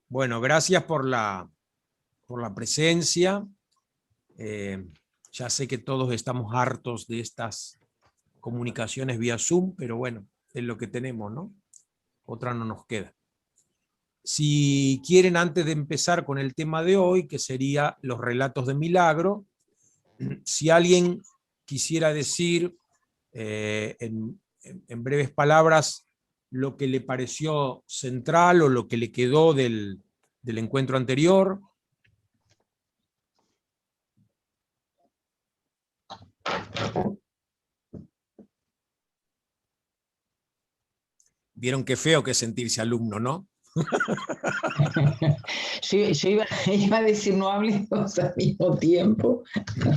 Bueno, gracias por la presencia. Ya sé que todos estamos hartos de estas comunicaciones vía Zoom, pero bueno, es lo que tenemos, ¿no? Otra no nos queda. Si quieren, antes de empezar con el tema de hoy, que sería los relatos de milagro, si alguien quisiera decir en breves palabras lo que le pareció central o lo que le quedó del encuentro anterior. Vieron qué feo que es sentirse alumno, ¿no? Yo iba a decir no hables dos al mismo tiempo.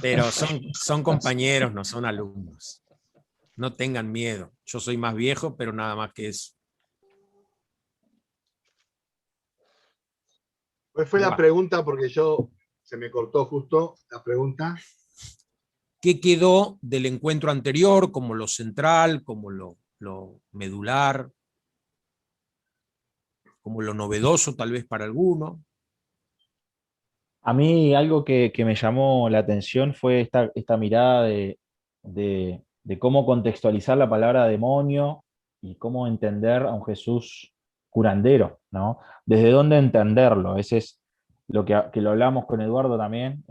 Pero son compañeros, no son alumnos. No tengan miedo. Yo soy más viejo, pero nada más que eso. ¿Cuál fue la pregunta? Porque se me cortó justo la pregunta. ¿Qué quedó del encuentro anterior, como lo central, como lo medular, como lo novedoso tal vez para alguno? A mí algo que me llamó la atención fue esta mirada de cómo contextualizar la palabra demonio y cómo entender a un Jesús curandero, ¿no? Desde dónde entenderlo. Ese es lo que lo hablamos con Eduardo también,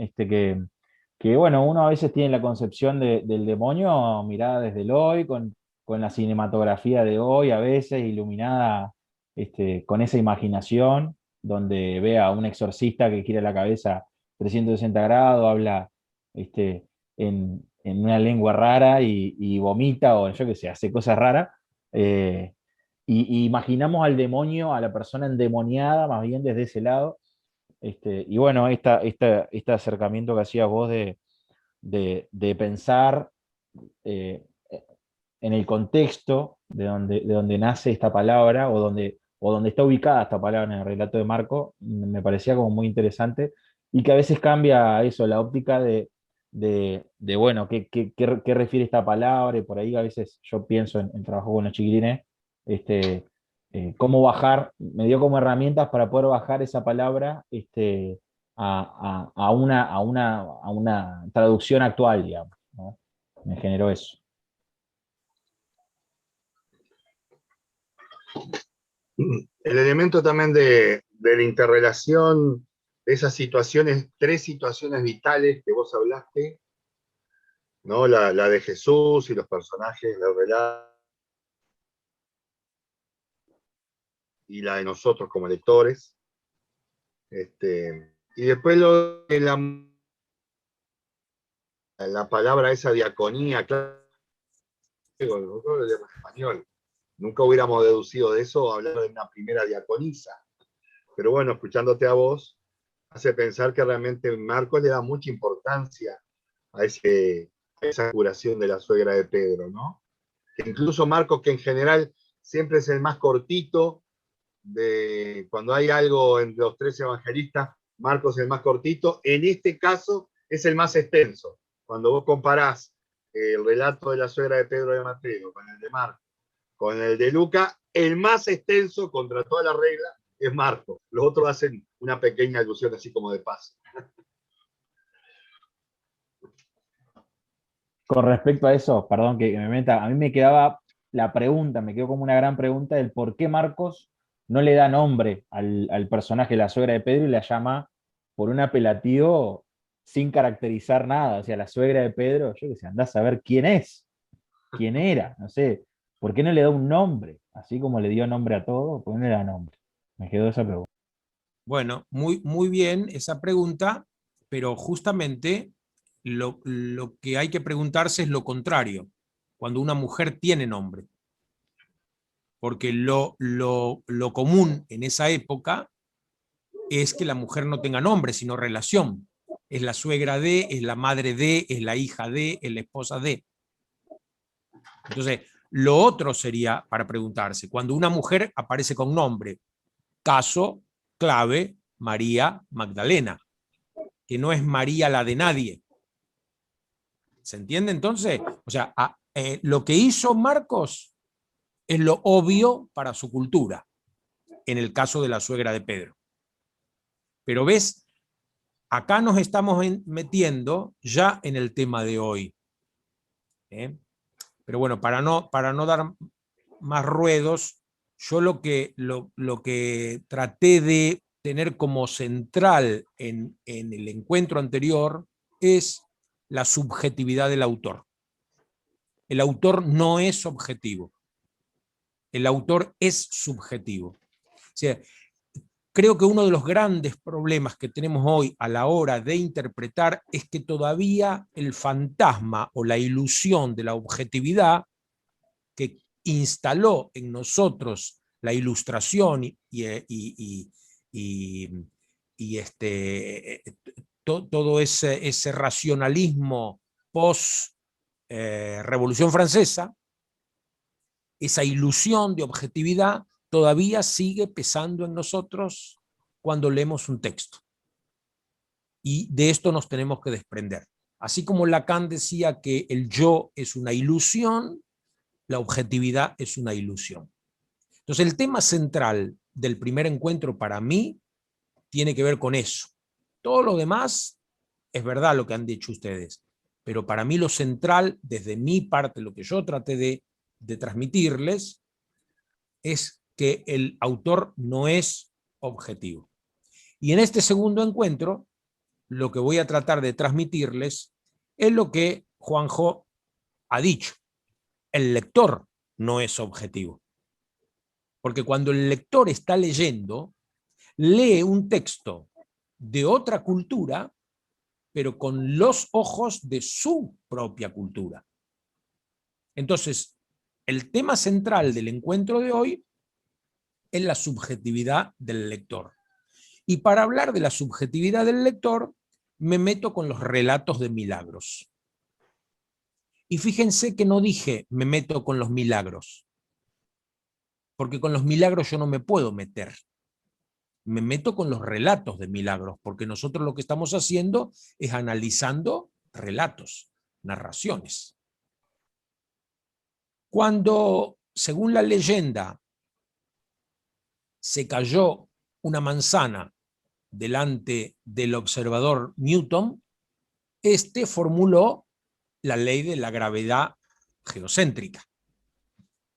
que bueno, uno a veces tiene la concepción del demonio mirada desde el hoy, con la cinematografía de hoy, a veces iluminada con esa imaginación donde ve a un exorcista que gira la cabeza 360 grados, habla en una lengua rara y vomita o yo qué sé, hace cosas raras. Y imaginamos al demonio, a la persona endemoniada, más bien desde ese lado. Y bueno, este acercamiento que hacías vos de pensar en el contexto de donde nace esta palabra o donde está ubicada esta palabra en el relato de Marco, me parecía como muy interesante y que a veces cambia eso, la óptica bueno, qué refiere esta palabra y por ahí a veces yo pienso en trabajo con los chiquilines, cómo bajar, me dio como herramientas para poder bajar esa palabra a una traducción actual, digamos, ¿no? Me generó eso. El elemento también de la interrelación de esas situaciones, 3 situaciones vitales que vos hablaste, ¿no? La de Jesús y los personajes del relato, y la de nosotros como lectores. Y después lo de la palabra esa diaconía, claro, nosotros le llamamos español. Nunca hubiéramos deducido de eso hablando de una primera diaconisa. Pero bueno, escuchándote a vos, hace pensar que realmente Marcos le da mucha importancia a esa curación de la suegra de Pedro, ¿no? Que incluso Marcos, que en general siempre es el más cortito, cuando hay algo entre los 3 evangelistas, Marcos es el más cortito, en este caso es el más extenso. Cuando vos comparás el relato de la suegra de Pedro de Mateo con el de Marcos, con el de Lucas, el más extenso contra toda la regla es Marcos. Los otros hacen una pequeña alusión así como de paso. Con respecto a eso, perdón que me meta, a mí me quedaba la pregunta, me quedó como una gran pregunta del por qué Marcos no le da nombre al personaje de la suegra de Pedro y la llama por un apelativo sin caracterizar nada. O sea, la suegra de Pedro, yo que sé, andás a ver quién es, quién era, no sé, ¿por qué no le da un nombre? Así como le dio nombre a todo, ¿por qué no le da nombre? Me quedó esa pregunta. Bueno, muy bien esa pregunta, pero justamente lo que hay que preguntarse es lo contrario, cuando una mujer tiene nombre. Porque lo común en esa época es que la mujer no tenga nombre, sino relación. Es la suegra de, es la madre de, es la hija de, es la esposa de. Entonces, lo otro sería para preguntarse, cuando una mujer aparece con nombre, caso clave, María Magdalena, que no es María la de nadie. ¿Se entiende entonces? O sea, lo que hizo Marcos es lo obvio para su cultura, en el caso de la suegra de Pedro. Pero ves, acá nos estamos metiendo ya en el tema de hoy. Pero bueno, para no dar más ruedos, yo lo que traté de tener como central en el encuentro anterior es la subjetividad del autor. El autor no es objetivo. El autor es subjetivo. O sea, creo que uno de los grandes problemas que tenemos hoy a la hora de interpretar es que todavía el fantasma o la ilusión de la objetividad que instaló en nosotros la Ilustración todo ese racionalismo post Revolución Francesa, esa ilusión de objetividad todavía sigue pesando en nosotros cuando leemos un texto. Y de esto nos tenemos que desprender. Así como Lacan decía que el yo es una ilusión, la objetividad es una ilusión. Entonces el tema central del primer encuentro para mí tiene que ver con eso. Todo lo demás es verdad lo que han dicho ustedes, pero para mí lo central, desde mi parte, lo que yo traté de transmitirles, es que el autor no es objetivo. Y en este segundo encuentro, lo que voy a tratar de transmitirles es lo que Juanjo ha dicho. El lector no es objetivo. Porque cuando el lector está leyendo, lee un texto de otra cultura, pero con los ojos de su propia cultura. Entonces, el tema central del encuentro de hoy es la subjetividad del lector. Y para hablar de la subjetividad del lector, me meto con los relatos de milagros. Y fíjense que no dije me meto con los milagros, porque con los milagros yo no me puedo meter. Me meto con los relatos de milagros, porque nosotros lo que estamos haciendo es analizando relatos, narraciones. Cuando, según la leyenda, se cayó una manzana delante del observador Newton, este formuló la ley de la gravedad geocéntrica.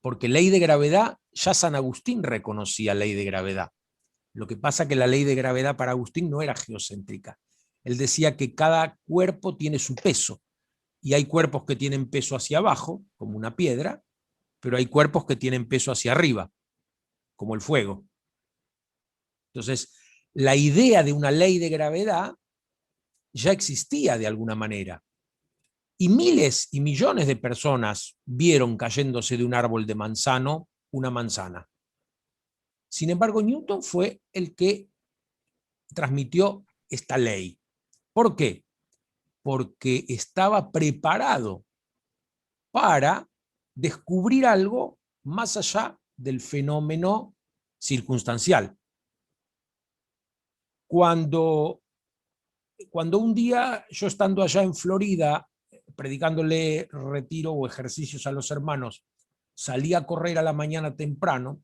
Porque ley de gravedad, ya San Agustín reconocía ley de gravedad. Lo que pasa es que la ley de gravedad para Agustín no era geocéntrica. Él decía que cada cuerpo tiene su peso. Y hay cuerpos que tienen peso hacia abajo, como una piedra, pero hay cuerpos que tienen peso hacia arriba, como el fuego. Entonces, la idea de una ley de gravedad ya existía de alguna manera. Y miles y millones de personas vieron cayéndose de un árbol de manzano una manzana. Sin embargo, Newton fue el que transmitió esta ley. ¿Por qué? Porque estaba preparado para descubrir algo más allá del fenómeno circunstancial. Cuando un día, yo estando allá en Florida, predicándole retiro o ejercicios a los hermanos, salí a correr a la mañana temprano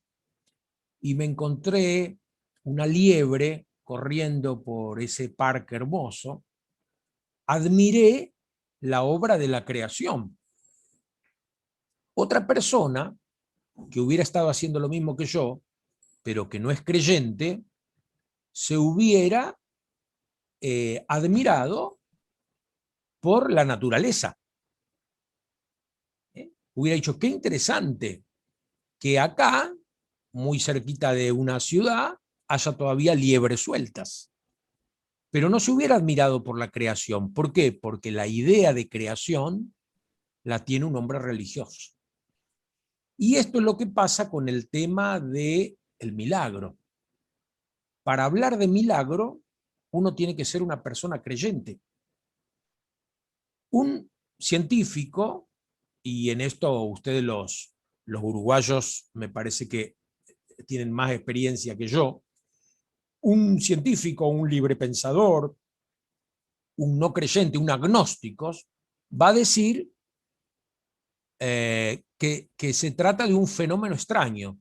y me encontré una liebre corriendo por ese parque hermoso. Admiré la obra de la creación. Otra persona que hubiera estado haciendo lo mismo que yo, pero que no es creyente, se hubiera admirado por la naturaleza. Hubiera dicho, qué interesante que acá, muy cerquita de una ciudad, haya todavía liebres sueltas. Pero no se hubiera admirado por la creación. ¿Por qué? Porque la idea de creación la tiene un hombre religioso. Y esto es lo que pasa con el tema del milagro. Para hablar de milagro, uno tiene que ser una persona creyente. Un científico, y en esto ustedes los uruguayos me parece que tienen más experiencia que yo, un científico, un librepensador, un no creyente, un agnóstico, va a decir que se trata de un fenómeno extraño,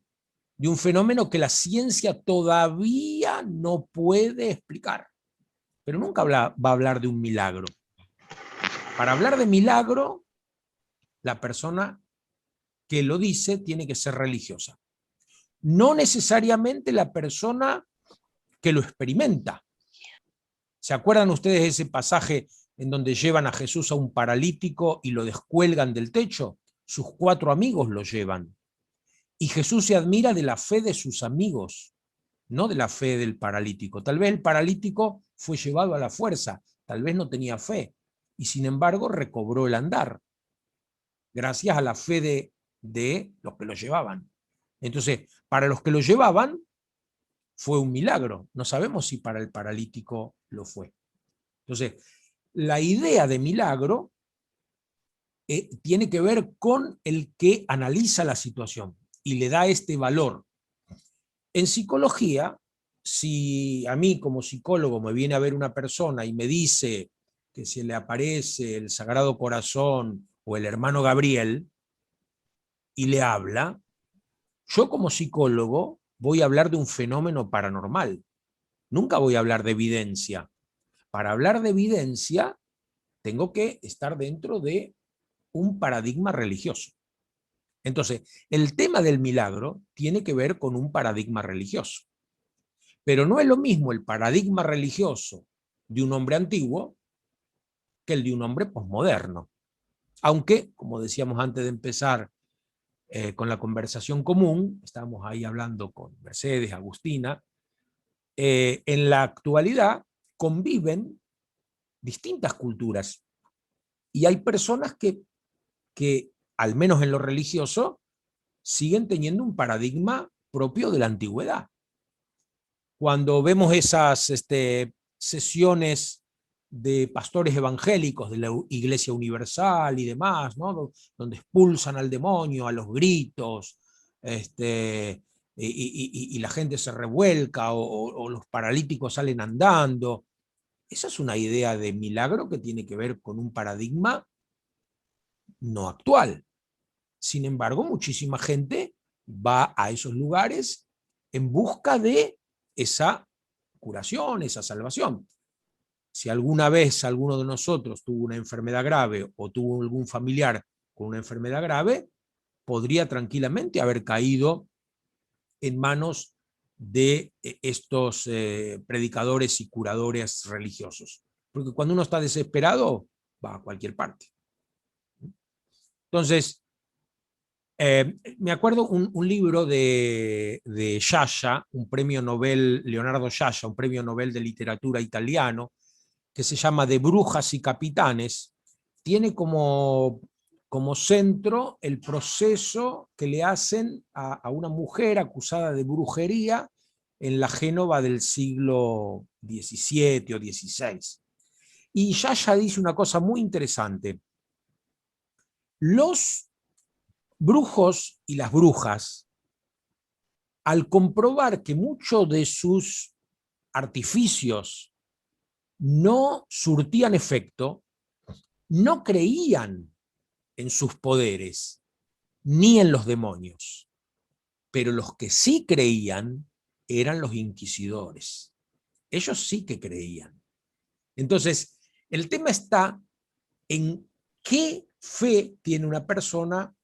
de un fenómeno que la ciencia todavía no puede explicar. Pero nunca va a hablar de un milagro. Para hablar de milagro, la persona que lo dice tiene que ser religiosa. No necesariamente la persona que lo experimenta. ¿Se acuerdan ustedes de ese pasaje en donde llevan a Jesús a un paralítico y lo descuelgan del techo? Sus 4 amigos lo llevan. Y Jesús se admira de la fe de sus amigos, no de la fe del paralítico. Tal vez el paralítico fue llevado a la fuerza, tal vez no tenía fe, y sin embargo recobró el andar, gracias a la fe de los que lo llevaban. Entonces, para los que lo llevaban, fue un milagro. No sabemos si para el paralítico lo fue. Entonces, la idea de milagro tiene que ver con el que analiza la situación y le da este valor. En psicología, si a mí como psicólogo me viene a ver una persona y me dice que se le aparece el Sagrado Corazón o el hermano Gabriel y le habla, yo como psicólogo voy a hablar de un fenómeno paranormal. Nunca voy a hablar de evidencia. Para hablar de evidencia, tengo que estar dentro de un paradigma religioso. Entonces, el tema del milagro tiene que ver con un paradigma religioso. Pero no es lo mismo el paradigma religioso de un hombre antiguo que el de un hombre posmoderno. Aunque, como decíamos antes de empezar con la conversación común, estábamos ahí hablando con Mercedes, Agustina, en la actualidad conviven distintas culturas y hay personas que, al menos en lo religioso, siguen teniendo un paradigma propio de la antigüedad. Cuando vemos esas sesiones de pastores evangélicos de la Iglesia Universal y demás, ¿no? Donde expulsan al demonio a los gritos, y la gente se revuelca o los paralíticos salen andando. Esa es una idea de milagro que tiene que ver con un paradigma no actual. Sin embargo, muchísima gente va a esos lugares en busca de esa curación, esa salvación. Si alguna vez alguno de nosotros tuvo una enfermedad grave o tuvo algún familiar con una enfermedad grave, podría tranquilamente haber caído en manos de estos predicadores y curadores religiosos. Porque cuando uno está desesperado, va a cualquier parte. Entonces, me acuerdo un libro de Sciascia, un premio Nobel, Leonardo Sciascia, un premio Nobel de literatura italiano, que se llama De brujas y capitanes. Tiene como centro el proceso que le hacen a una mujer acusada de brujería en la Génova del siglo XVII o XVI. Y Sciascia dice una cosa muy interesante. Los brujos y las brujas, al comprobar que muchos de sus artificios no surtían efecto, no creían en sus poderes, ni en los demonios. Pero los que sí creían eran los inquisidores. Ellos sí que creían. Entonces, el tema está en qué fe tiene una persona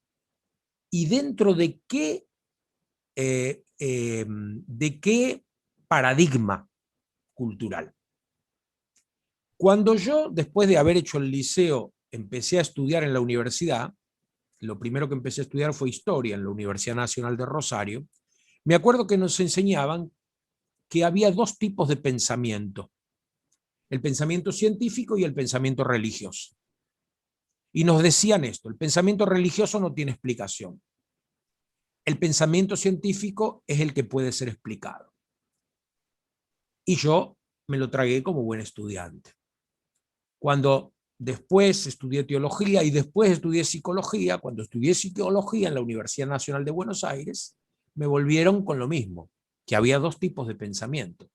y dentro de qué paradigma cultural. Cuando yo, después de haber hecho el liceo, empecé a estudiar en la universidad, lo primero que empecé a estudiar fue historia en la Universidad Nacional de Rosario, me acuerdo que nos enseñaban que había 2 tipos de pensamiento, el pensamiento científico y el pensamiento religioso. Y nos decían esto, el pensamiento religioso no tiene explicación. El pensamiento científico es el que puede ser explicado. Y yo me lo tragué como buen estudiante. Cuando después estudié teología y después estudié psicología, cuando estudié psicología en la Universidad Nacional de Buenos Aires, me volvieron con lo mismo, que había 2 tipos de pensamiento.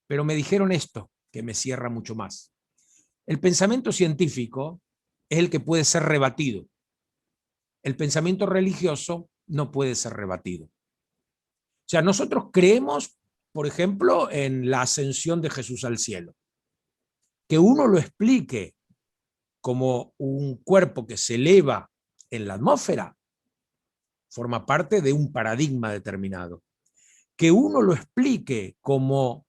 Pero me dijeron esto, que me cierra mucho más. El pensamiento científico es el que puede ser rebatido. El pensamiento religioso no puede ser rebatido. sea, nosotros creemos, por ejemplo, en la ascensión de Jesús al cielo. Que uno lo explique como un cuerpo que se eleva en la atmósfera, forma parte de un paradigma determinado. Que uno lo explique como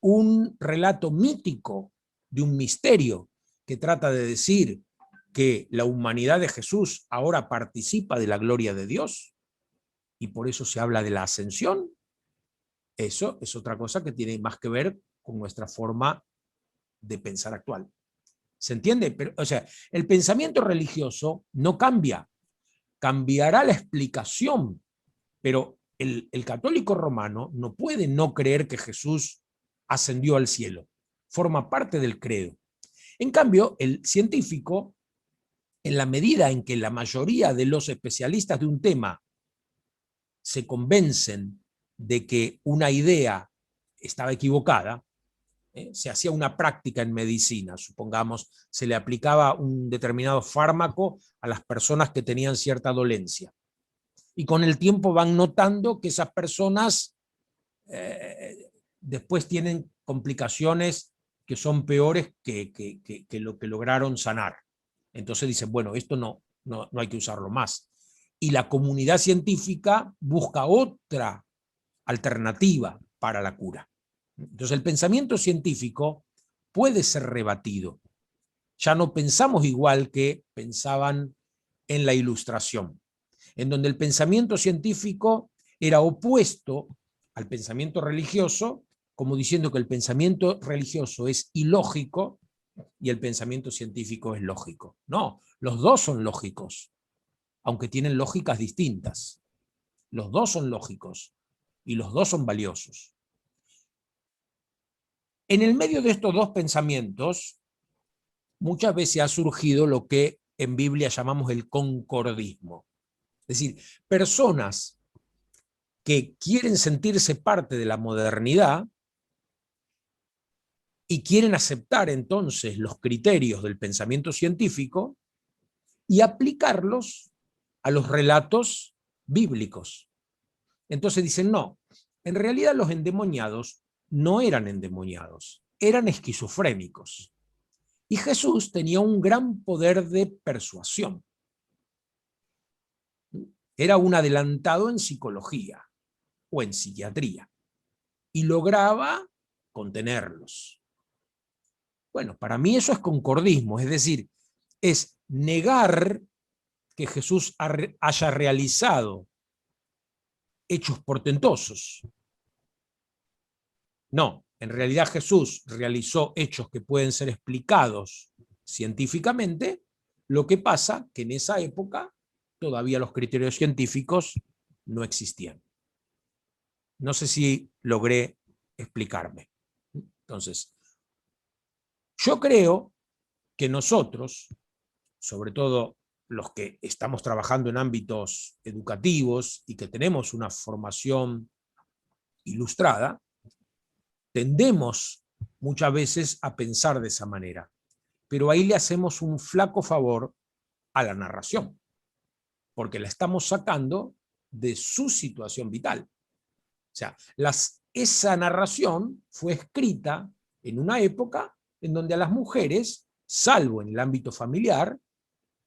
un relato mítico de un misterio que trata de decir que la humanidad de Jesús ahora participa de la gloria de Dios y por eso se habla de la ascensión, eso es otra cosa que tiene más que ver con nuestra forma de pensar actual. ¿Se entiende? Pero, o sea, el pensamiento religioso no cambia, cambiará la explicación, pero el católico romano no puede no creer que Jesús ascendió al cielo, forma parte del credo. En cambio, el científico, en la medida en que la mayoría de los especialistas de un tema se convencen de que una idea estaba equivocada, se hacía una práctica en medicina, supongamos, se le aplicaba un determinado fármaco a las personas que tenían cierta dolencia. Y con el tiempo van notando que esas personas después tienen complicaciones que son peores que lo que lograron sanar. Entonces dicen, bueno, esto no hay que usarlo más. Y la comunidad científica busca otra alternativa para la cura. Entonces el pensamiento científico puede ser rebatido. Ya no pensamos igual que pensaban en la Ilustración, en donde el pensamiento científico era opuesto al pensamiento religioso, como diciendo que el pensamiento religioso es ilógico y el pensamiento científico es lógico. No, los dos son lógicos, aunque tienen lógicas distintas. Los dos son lógicos y los dos son valiosos. En el medio de estos dos pensamientos, muchas veces ha surgido lo que en Biblia llamamos el concordismo. Es decir, personas que quieren sentirse parte de la modernidad y quieren aceptar entonces los criterios del pensamiento científico y aplicarlos a los relatos bíblicos. Entonces dicen, no, en realidad los endemoniados no eran endemoniados, eran esquizofrénicos. Y Jesús tenía un gran poder de persuasión. Era un adelantado en psicología o en psiquiatría y lograba contenerlos. Bueno, para mí eso es concordismo, es decir, es negar que Jesús haya realizado hechos portentosos. No, en realidad Jesús realizó hechos que pueden ser explicados científicamente, lo que pasa que en esa época todavía los criterios científicos no existían. No sé si logré explicarme. Entonces, yo creo que nosotros, sobre todo los que estamos trabajando en ámbitos educativos y que tenemos una formación ilustrada, tendemos muchas veces a pensar de esa manera, pero ahí le hacemos un flaco favor a la narración, porque la estamos sacando de su situación vital. O sea, esa narración fue escrita en una época en donde a las mujeres, salvo en el ámbito familiar,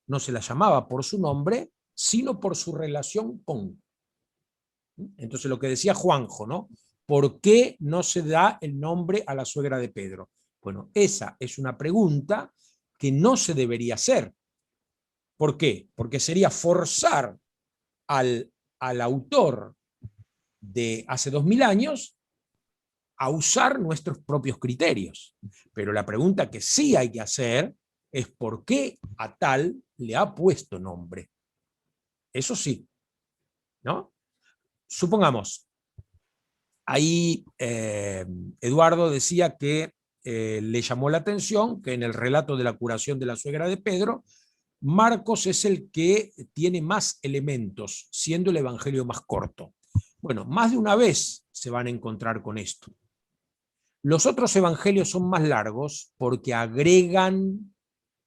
no se las llamaba por su nombre, sino por su relación con. Entonces lo que decía Juanjo, ¿no? ¿Por qué no se da el nombre a la suegra de Pedro? Bueno, esa es una pregunta que no se debería hacer. ¿Por qué? Porque sería forzar al autor de hace 2000 años a usar nuestros propios criterios. Pero la pregunta que sí hay que hacer es ¿por qué a tal le ha puesto nombre? Eso sí, ¿no? Supongamos, ahí Eduardo decía que le llamó la atención que en el relato de la curación de la suegra de Pedro, Marcos es el que tiene más elementos, siendo el evangelio más corto. Bueno, más de una vez se van a encontrar con esto. Los otros evangelios son más largos porque agregan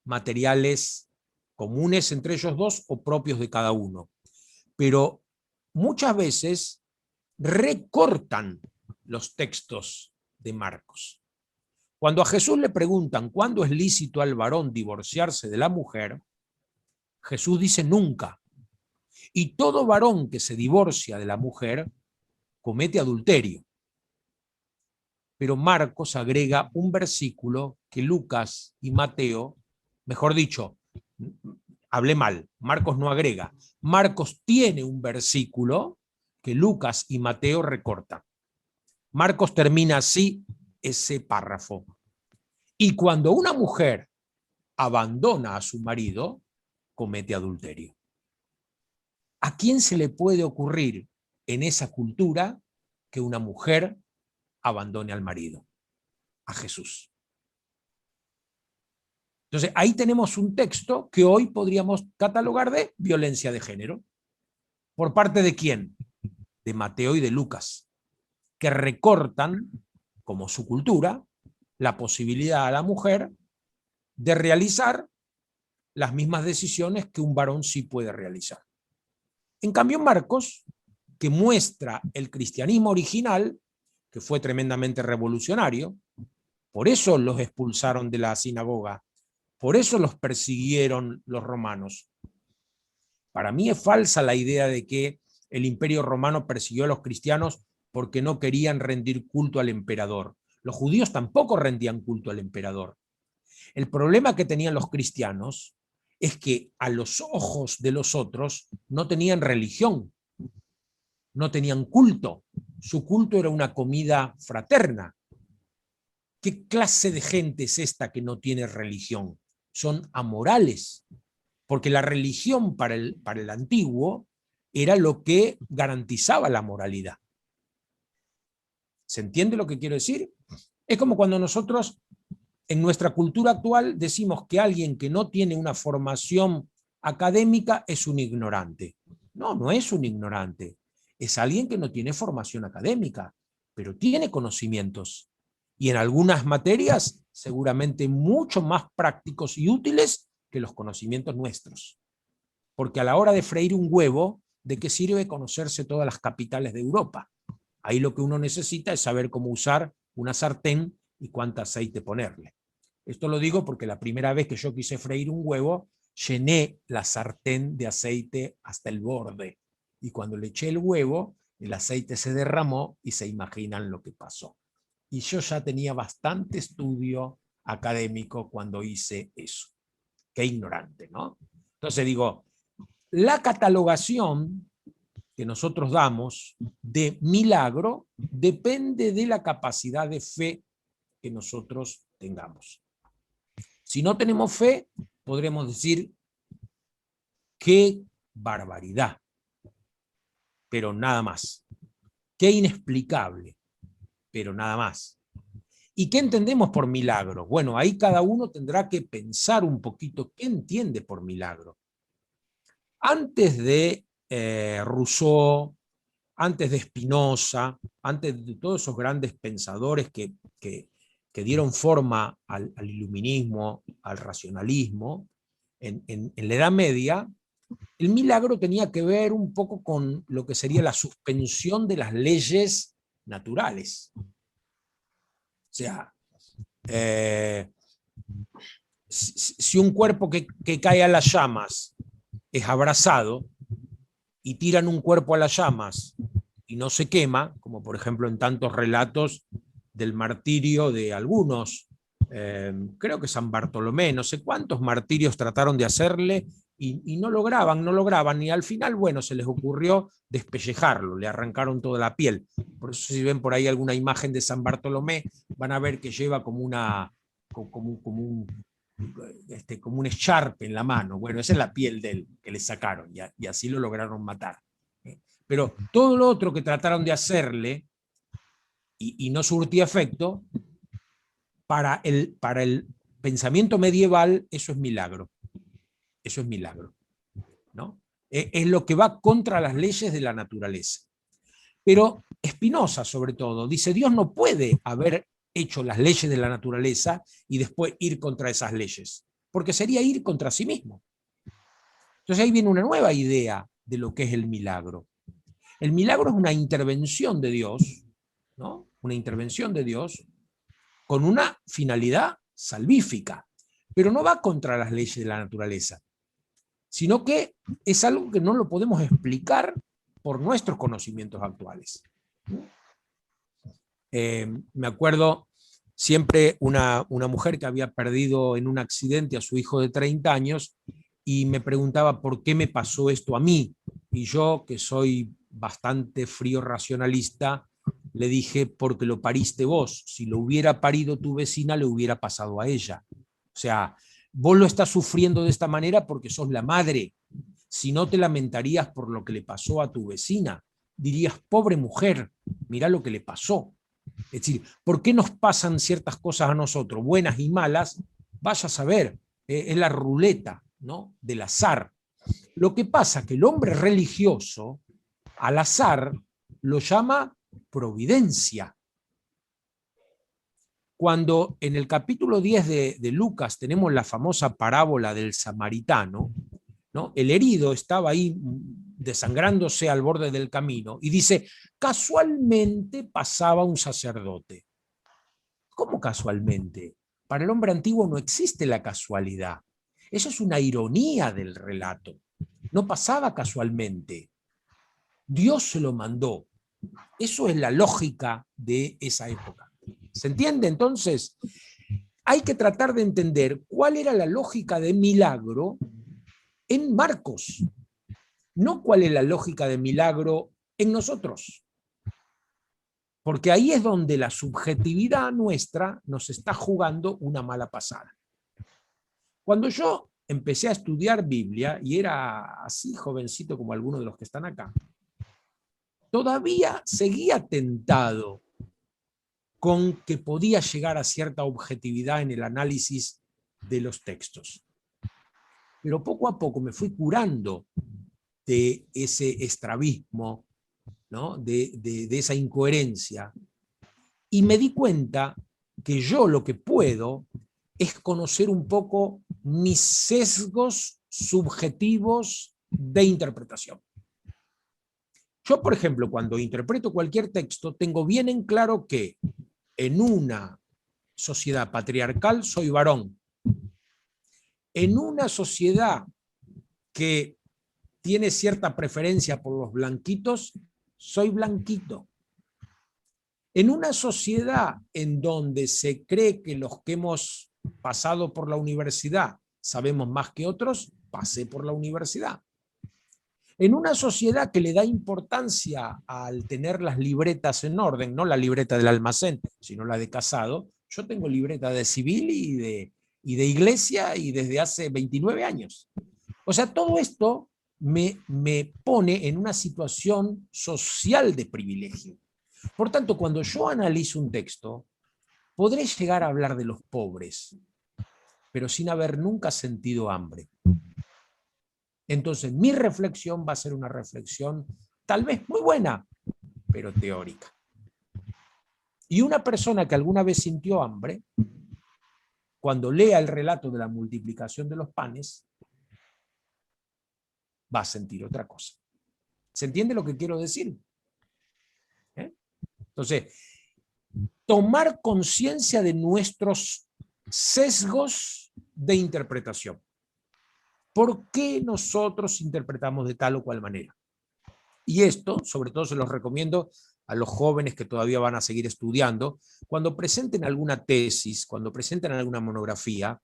materiales comunes entre ellos dos o propios de cada uno. Pero muchas veces recortan los textos de Marcos. Cuando a Jesús le preguntan cuándo es lícito al varón divorciarse de la mujer, Jesús dice nunca. Y todo varón que se divorcia de la mujer comete adulterio. Pero Marcos agrega un versículo que Lucas y Mateo, mejor dicho, hablé mal, Marcos no agrega. Marcos tiene un versículo que Lucas y Mateo recortan. Marcos termina así ese párrafo. Y cuando una mujer abandona a su marido, comete adulterio. ¿A quién se le puede ocurrir en esa cultura que una mujer abandone al marido? A Jesús. Entonces, ahí tenemos un texto que hoy podríamos catalogar de violencia de género. ¿Por parte de quién? De Mateo y de Lucas, que recortan, como su cultura, la posibilidad a la mujer de realizar las mismas decisiones que un varón sí puede realizar. En cambio, Marcos, que muestra el cristianismo original, que fue tremendamente revolucionario, por eso los expulsaron de la sinagoga, por eso los persiguieron los romanos. Para mí es falsa la idea de que el Imperio Romano persiguió a los cristianos porque no querían rendir culto al emperador. Los judíos tampoco rendían culto al emperador. El problema que tenían los cristianos es que a los ojos de los otros no tenían religión, no tenían culto. Su culto era una comida fraterna. ¿Qué clase de gente es esta que no tiene religión? Son amorales, porque la religión para el antiguo era lo que garantizaba la moralidad. ¿Se entiende lo que quiero decir? Es como cuando nosotros en nuestra cultura actual decimos que alguien que no tiene una formación académica es un ignorante. No, no es un ignorante. Es alguien que no tiene formación académica, pero tiene conocimientos. Y en algunas materias seguramente mucho más prácticos y útiles que los conocimientos nuestros. Porque a la hora de freír un huevo, ¿de qué sirve conocerse todas las capitales de Europa? Ahí lo que uno necesita es saber cómo usar una sartén y cuánto aceite ponerle. Esto lo digo porque la primera vez que yo quise freír un huevo, llené la sartén de aceite hasta el borde. Y cuando le eché el huevo, el aceite se derramó y se imaginan lo que pasó. Y yo ya tenía bastante estudio académico cuando hice eso. Qué ignorante, ¿no? Entonces digo, la catalogación que nosotros damos de milagro depende de la capacidad de fe que nosotros tengamos. Si no tenemos fe, podremos decir, qué barbaridad, pero nada más. Qué inexplicable, pero nada más. ¿Y qué entendemos por milagro? Bueno, ahí cada uno tendrá que pensar un poquito qué entiende por milagro. Antes de Rousseau, antes de Spinoza, antes de todos esos grandes pensadores que dieron forma al iluminismo, al racionalismo, en la Edad Media, el milagro tenía que ver un poco con lo que sería la suspensión de las leyes naturales. O sea, si un cuerpo que cae a las llamas es abrasado y tiran un cuerpo a las llamas y no se quema, como por ejemplo en tantos relatos del martirio de algunos, creo que San Bartolomé, no sé cuántos martirios trataron de hacerle y no lograban, y al final, bueno, se les ocurrió despellejarlo, le arrancaron toda la piel. Por eso si ven por ahí alguna imagen de San Bartolomé, van a ver que lleva como un echarpe en la mano. Bueno, esa es la piel de él que le sacaron, y así lo lograron matar. Pero todo lo otro que trataron de hacerle y no surtía efecto, para el pensamiento medieval eso es milagro. Eso es milagro, ¿no? Es lo que va contra las leyes de la naturaleza. Pero Spinoza, sobre todo, dice, Dios no puede haber hecho las leyes de la naturaleza y después ir contra esas leyes, porque sería ir contra sí mismo. Entonces ahí viene una nueva idea de lo que es el milagro. El milagro es una intervención de Dios, ¿no? Una intervención de Dios con una finalidad salvífica, pero no va contra las leyes de la naturaleza, sino que es algo que no lo podemos explicar por nuestros conocimientos actuales. Me acuerdo siempre una mujer que había perdido en un accidente a su hijo de 30 años y me preguntaba por qué me pasó esto a mí. Y yo, que soy bastante frío racionalista, le dije, porque lo pariste vos. Si lo hubiera parido tu vecina, le hubiera pasado a ella. O sea, vos lo estás sufriendo de esta manera porque sos la madre. Si no, te lamentarías por lo que le pasó a tu vecina. Dirías, pobre mujer, mirá lo que le pasó. Es decir, ¿por qué nos pasan ciertas cosas a nosotros, buenas y malas? Vaya a saber, es la ruleta, ¿no?, del azar. Lo que pasa es que el hombre religioso, al azar, lo llama providencia. Cuando en el capítulo 10 de Lucas tenemos la famosa parábola del samaritano, ¿no?, el herido estaba ahí desangrándose al borde del camino y dice, casualmente pasaba un sacerdote. ¿Cómo casualmente? Para el hombre antiguo no existe la casualidad. Eso es una ironía del relato. No pasaba casualmente. Dios se lo mandó. Eso es la lógica de esa época. ¿Se entiende? Entonces, hay que tratar de entender cuál era la lógica de milagro en Marcos, no cuál es la lógica de milagro en nosotros. Porque ahí es donde la subjetividad nuestra nos está jugando una mala pasada. Cuando yo empecé a estudiar Biblia, y era así jovencito como algunos de los que están acá, todavía seguía tentado con que podía llegar a cierta objetividad en el análisis de los textos. Pero poco a poco me fui curando de ese estrabismo, ¿no?, de esa incoherencia, y me di cuenta que yo lo que puedo es conocer un poco mis sesgos subjetivos de interpretación. Yo, por ejemplo, cuando interpreto cualquier texto, tengo bien en claro que en una sociedad patriarcal soy varón. En una sociedad que tiene cierta preferencia por los blanquitos, soy blanquito. En una sociedad en donde se cree que los que hemos pasado por la universidad sabemos más que otros, pasé por la universidad. En una sociedad que le da importancia al tener las libretas en orden, no la libreta del almacén, sino la de casado, yo tengo libreta de civil y de iglesia y desde hace 29 años. O sea, todo esto me pone en una situación social de privilegio. Por tanto, cuando yo analizo un texto, podré llegar a hablar de los pobres, pero sin haber nunca sentido hambre. Entonces, mi reflexión va a ser una reflexión tal vez muy buena, pero teórica. Y una persona que alguna vez sintió hambre, cuando lea el relato de la multiplicación de los panes, va a sentir otra cosa. ¿Se entiende lo que quiero decir? Entonces, tomar conciencia de nuestros sesgos de interpretación. ¿Por qué nosotros interpretamos de tal o cual manera? Y esto, sobre todo, se los recomiendo a los jóvenes que todavía van a seguir estudiando. Cuando presenten alguna tesis, cuando presenten alguna monografía,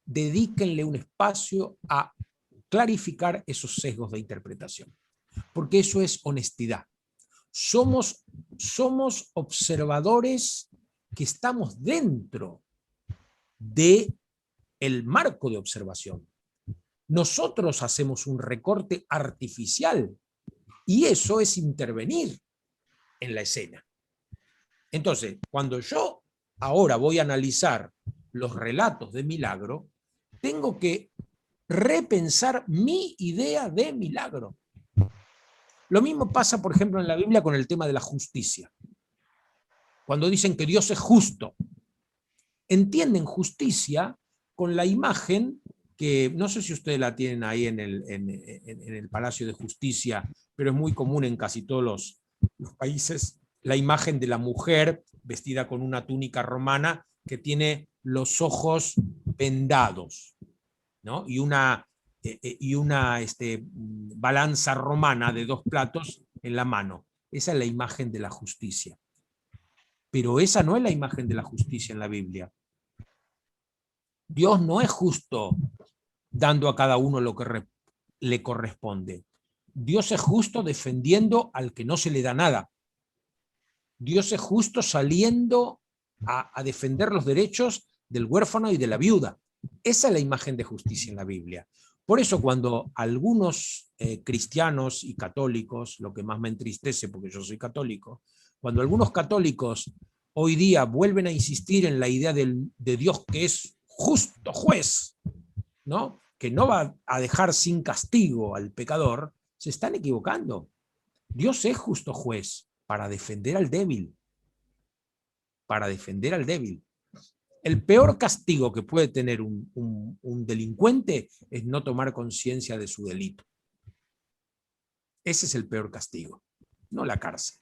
dedíquenle un espacio a clarificar esos sesgos de interpretación. Porque eso es honestidad. Somos observadores que estamos dentro del marco de observación. Nosotros hacemos un recorte artificial y eso es intervenir en la escena. Entonces, cuando yo ahora voy a analizar los relatos de milagro, tengo que repensar mi idea de milagro. Lo mismo pasa, por ejemplo, en la Biblia con el tema de la justicia. Cuando dicen que Dios es justo, entienden justicia con la imagen que, no sé si ustedes la tienen ahí en el Palacio de Justicia pero es muy común en casi todos los países, la imagen de la mujer vestida con una túnica romana que tiene los ojos vendados, ¿no? Y una balanza romana de 2 platos en la mano. Esa es la imagen de la justicia. Pero esa no es la imagen de la justicia en la Biblia. Dios no es justo dando a cada uno lo que le corresponde. Dios es justo defendiendo al que no se le da nada. Dios es justo saliendo a defender los derechos del huérfano y de la viuda. Esa es la imagen de justicia en la Biblia. Por eso cuando algunos cristianos y católicos, lo que más me entristece porque yo soy católico, cuando algunos católicos hoy día vuelven a insistir en la idea de Dios que es justo juez, ¿no? Que no va a dejar sin castigo al pecador, se están equivocando. Dios es justo juez para defender al débil. Para defender al débil. El peor castigo que puede tener un delincuente es no tomar conciencia de su delito. Ese es el peor castigo, no la cárcel.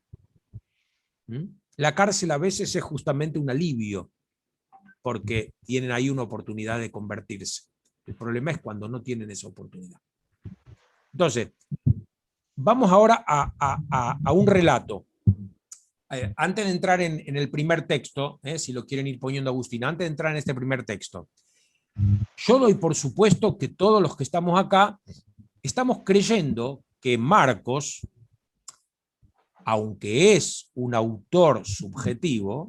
La cárcel a veces es justamente un alivio, porque tienen ahí una oportunidad de convertirse. El problema es cuando no tienen esa oportunidad. Entonces, vamos ahora a un relato. Antes de entrar en el primer texto, si lo quieren ir poniendo, Agustín, antes de entrar en este primer texto, yo doy por supuesto que todos los que estamos acá estamos creyendo que Marcos, aunque es un autor subjetivo,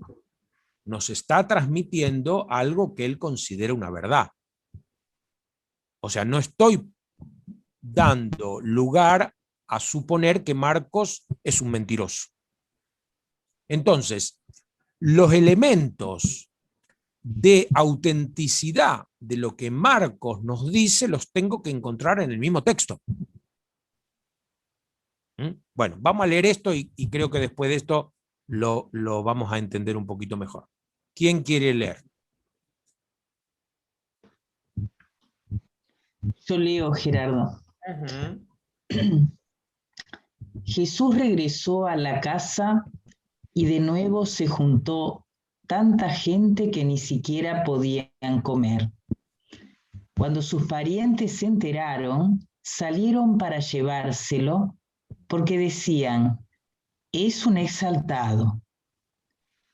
nos está transmitiendo algo que él considera una verdad. O sea, no estoy dando lugar a suponer que Marcos es un mentiroso. Entonces, los elementos de autenticidad de lo que Marcos nos dice los tengo que encontrar en el mismo texto. Bueno, vamos a leer esto y creo que después de esto lo vamos a entender un poquito mejor. ¿Quién quiere leer? Yo leo, Gerardo. Jesús regresó a la casa y de nuevo se juntó tanta gente que ni siquiera podían comer. Cuando sus parientes se enteraron, salieron para llevárselo porque decían, es un exaltado.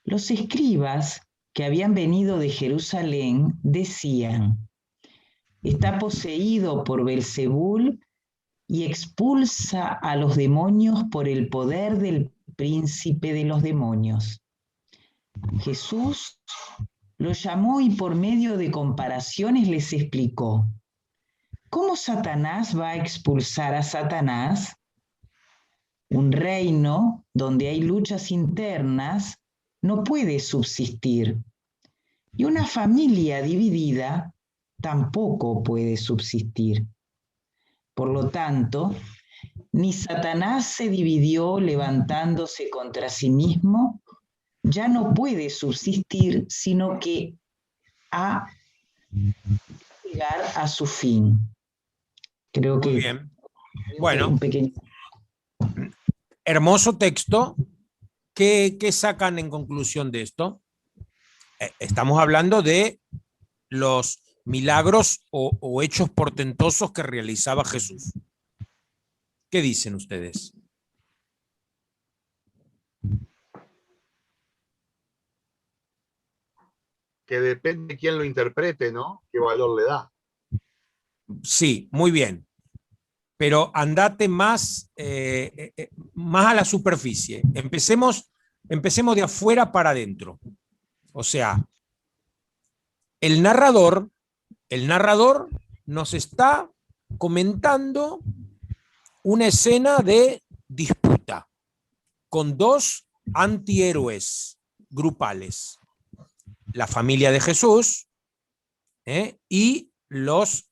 Los escribas que habían venido de Jerusalén decían, está poseído por Belzebul y expulsa a los demonios por el poder del príncipe de los demonios. Jesús los llamó y por medio de comparaciones les explicó, ¿cómo Satanás va a expulsar a Satanás? Un reino donde hay luchas internas no puede subsistir, y una familia dividida tampoco puede subsistir. Por lo tanto, ni Satanás se dividió levantándose contra sí mismo, ya no puede subsistir, sino que ha de llegar a su fin. Creo que... Muy bien. Bueno, un pequeño... hermoso texto. ¿Qué sacan en conclusión de esto? Estamos hablando de los milagros o hechos portentosos que realizaba Jesús. ¿Qué dicen ustedes? Que depende de quién lo interprete, ¿no? ¿Qué valor le da? Sí, muy bien. Pero andate más a la superficie. Empecemos de afuera para adentro. O sea, el narrador nos está comentando una escena de disputa con 2 antihéroes grupales. La familia de Jesús y los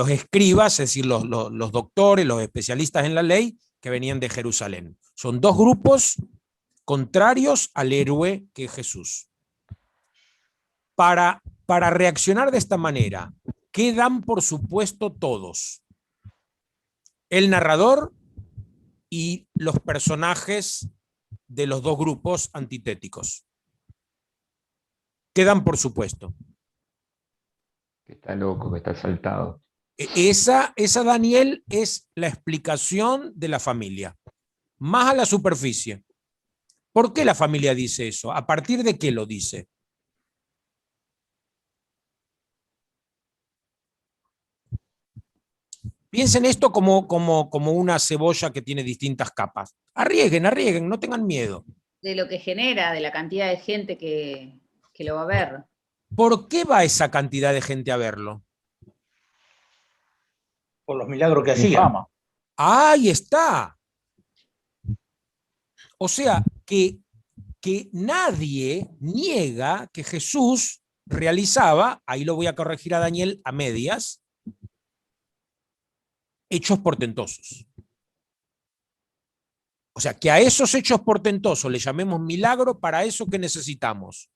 escribas, es decir, los doctores, los especialistas en la ley que venían de Jerusalén. Son 2 grupos contrarios al héroe que es Jesús. Para reaccionar de esta manera, ¿qué dan por supuesto todos? el narrador y los personajes de los dos grupos antitéticos. Quedan por supuesto. Que está loco, que está saltado. Esa, Daniel, es la explicación de la familia, más a la superficie. ¿Por qué la familia dice eso? ¿A partir de qué lo dice? Piensen esto como una cebolla que tiene distintas capas. Arriesguen, no tengan miedo. De lo que genera, de la cantidad de gente que lo va a ver. ¿Por qué va esa cantidad de gente a verlo? Por los milagros que Mi hacía. fama. Ahí está. O sea, que nadie niega que Jesús realizaba, ahí lo voy a corregir a Daniel a medias, hechos portentosos. O sea, que a esos hechos portentosos le llamemos milagro, para eso que necesitamos.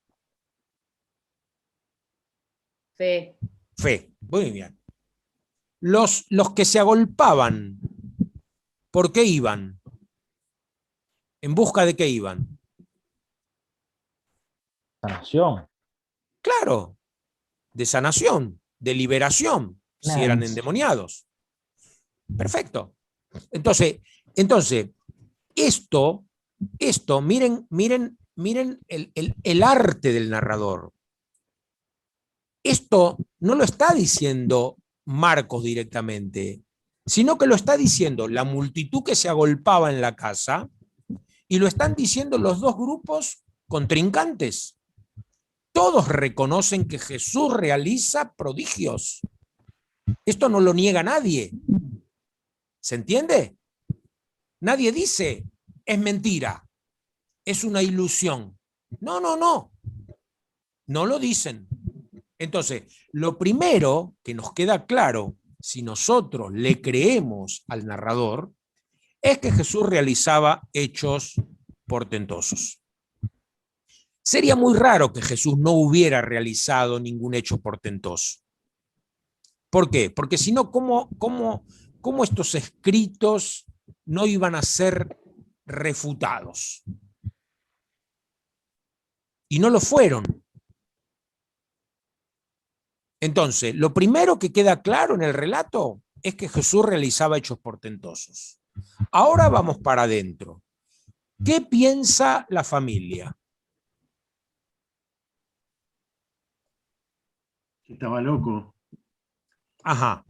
Fe. Fe. Muy bien. Los que se agolpaban, ¿por qué iban? ¿En busca de qué iban? Sanación. Claro, de sanación, de liberación, Claro. si eran endemoniados. Perfecto. Entonces, esto, miren el arte del narrador. Esto no lo está diciendo Marcos directamente, sino que lo está diciendo la multitud que se agolpaba en la casa, y lo están diciendo los dos grupos contrincantes. Todos reconocen que Jesús realiza prodigios. Esto no lo niega nadie. ¿Se entiende? Nadie dice, es mentira, es una ilusión. No. No lo dicen. Entonces, lo primero que nos queda claro, si nosotros le creemos al narrador, es que Jesús realizaba hechos portentosos. Sería muy raro que Jesús no hubiera realizado ningún hecho portentoso. ¿Por qué? Porque si no, ¿cómo estos escritos no iban a ser refutados? Y no lo fueron. Entonces, lo primero que queda claro en el relato es que Jesús realizaba hechos portentosos. Ahora vamos para adentro. ¿Qué piensa la familia? Estaba loco. Ajá.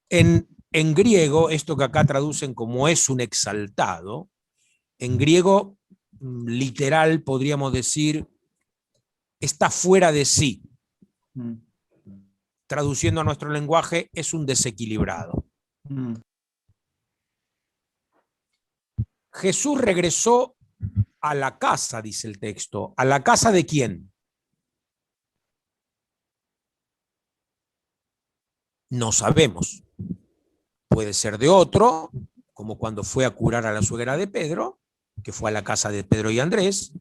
En griego, esto que acá traducen como es un exaltado, en griego literal podríamos decir está fuera de sí. Traduciendo a nuestro lenguaje, es un desequilibrado. Jesús regresó a la casa, dice el texto. ¿A la casa de quién? No sabemos. Puede ser de otro, como cuando fue a curar a la suegra de Pedro, que fue a la casa de Pedro y Andrés,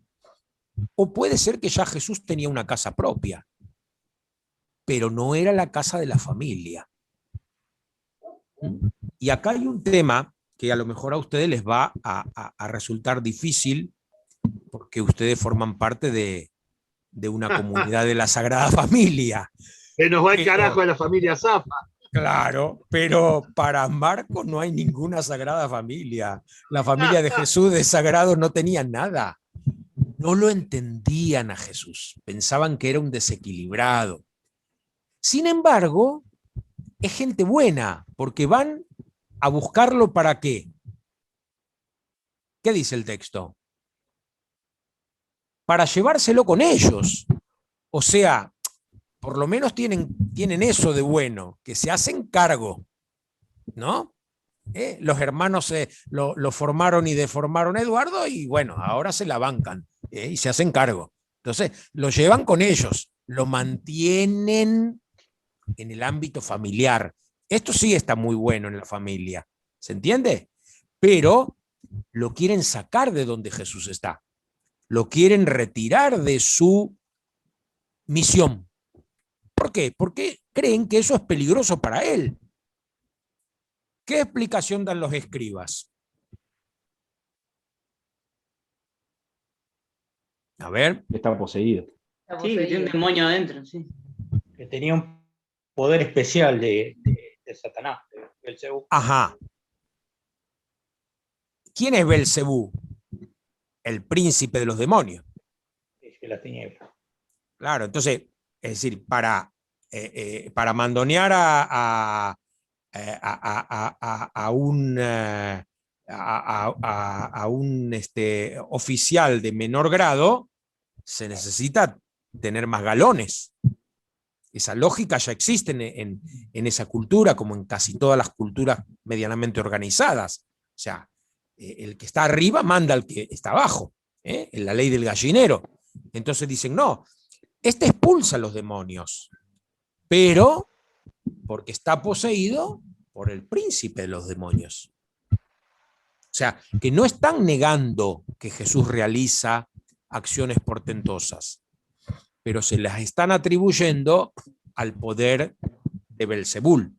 o puede ser que ya Jesús tenía una casa propia, pero no era la casa de la familia. Y acá hay un tema que a lo mejor a ustedes les va a resultar difícil, porque ustedes forman parte de una comunidad de la Sagrada Familia. Se nos va el carajo de la familia Zafa. Claro, pero para Marcos no hay ninguna Sagrada Familia. La familia de Jesús de sagrado no tenía nada. No lo entendían a Jesús. Pensaban que era un desequilibrado. Sin embargo, es gente buena, porque van a buscarlo ¿para qué? ¿Qué dice el texto? Para llevárselo con ellos. O sea, por lo menos tienen eso de bueno, que se hacen cargo, ¿no? Los hermanos lo formaron y deformaron a Eduardo y bueno, ahora se la bancan y se hacen cargo. Entonces, lo llevan con ellos, lo mantienen en el ámbito familiar. Esto sí está muy bueno en la familia, ¿se entiende? Pero lo quieren sacar de donde Jesús está. Lo quieren retirar de su misión. ¿Por qué? Porque creen que eso es peligroso para él. ¿Qué explicación dan los escribas? A ver. Está poseído. Está Sí, que tiene un poseído. demonio adentro, sí. Que tenía un poder especial de Satanás, de Belcebú. Ajá. ¿Quién es Belcebú? El príncipe de los demonios. De las tinieblas. Claro, entonces, es decir, para mandonear a un oficial de menor grado, se necesita tener más galones. Esa lógica ya existe en esa cultura, como en casi todas las culturas medianamente organizadas. O sea, el que está arriba manda al que está abajo, en la ley del gallinero. Entonces dicen, no, este expulsa a los demonios, pero porque está poseído por el príncipe de los demonios. O sea, que no están negando que Jesús realiza acciones portentosas, pero se las están atribuyendo al poder de Belzebul.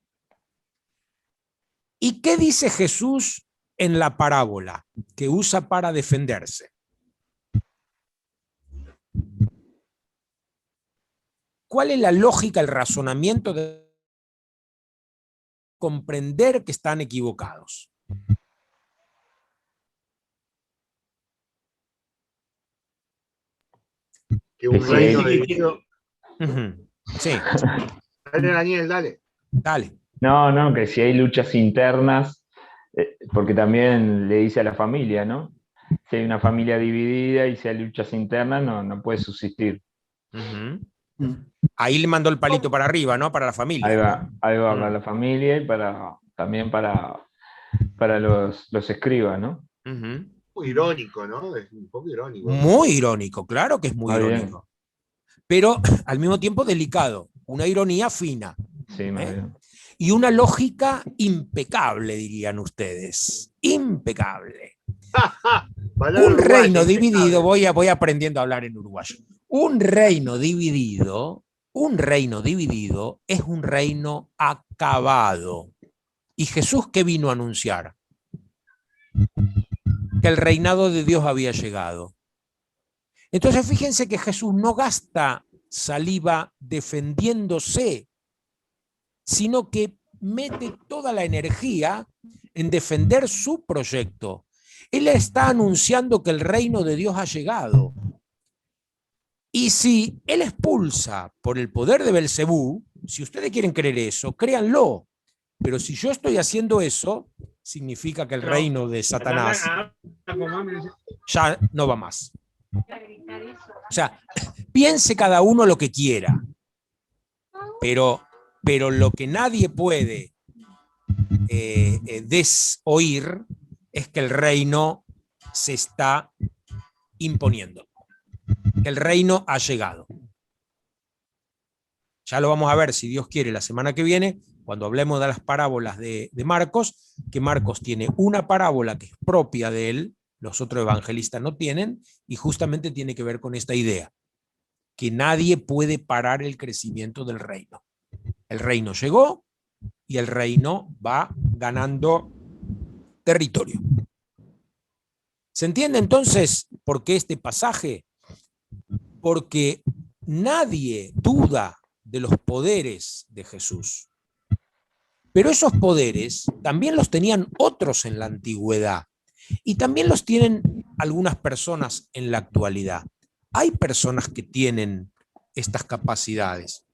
¿Y qué dice Jesús en la parábola que usa para defenderse? ¿Cuál es la lógica, el razonamiento de comprender que están equivocados? Que un Sí, reino sí. dividido. Sí, Dale, Daniel, dale. dale. No, que si hay luchas internas, porque también le dice a la familia, ¿no? Si hay una familia dividida y si hay luchas internas, no puede subsistir. Ahí le mandó el palito para arriba, ¿no? Para la familia. Ahí va para la familia y también para los escribas, ¿no? Muy irónico, ¿no? Es un poco irónico. Muy irónico, claro que es muy Muy irónico. Pero al mismo tiempo delicado. Una ironía fina. Sí, más bien. Y una lógica impecable, dirían ustedes. Impecable. Un reino dividido, voy aprendiendo a hablar en uruguayo. Un reino dividido es un reino acabado. ¿Y Jesús qué vino a anunciar? Que el reinado de Dios había llegado. Entonces fíjense que Jesús no gasta saliva defendiéndose, sino que mete toda la energía en defender su proyecto. Él está anunciando que el reino de Dios ha llegado. Y si él expulsa por el poder de Belcebú, si ustedes quieren creer eso, créanlo. Pero si yo estoy haciendo eso, significa que el reino de Satanás ya no va más. O sea, piense cada uno lo que quiera, pero lo que nadie puede desoír es que el reino se está imponiendo, que el reino ha llegado. Ya lo vamos a ver, si Dios quiere, la semana que viene, cuando hablemos de las parábolas de Marcos, que Marcos tiene una parábola que es propia de él, los otros evangelistas no tienen, y justamente tiene que ver con esta idea, que nadie puede parar el crecimiento del reino. El reino llegó y el reino va ganando territorio. ¿Se entiende entonces por qué este pasaje? Porque nadie duda de los poderes de Jesús. Pero esos poderes también los tenían otros en la antigüedad y también los tienen algunas personas en la actualidad. Hay personas que tienen estas capacidades.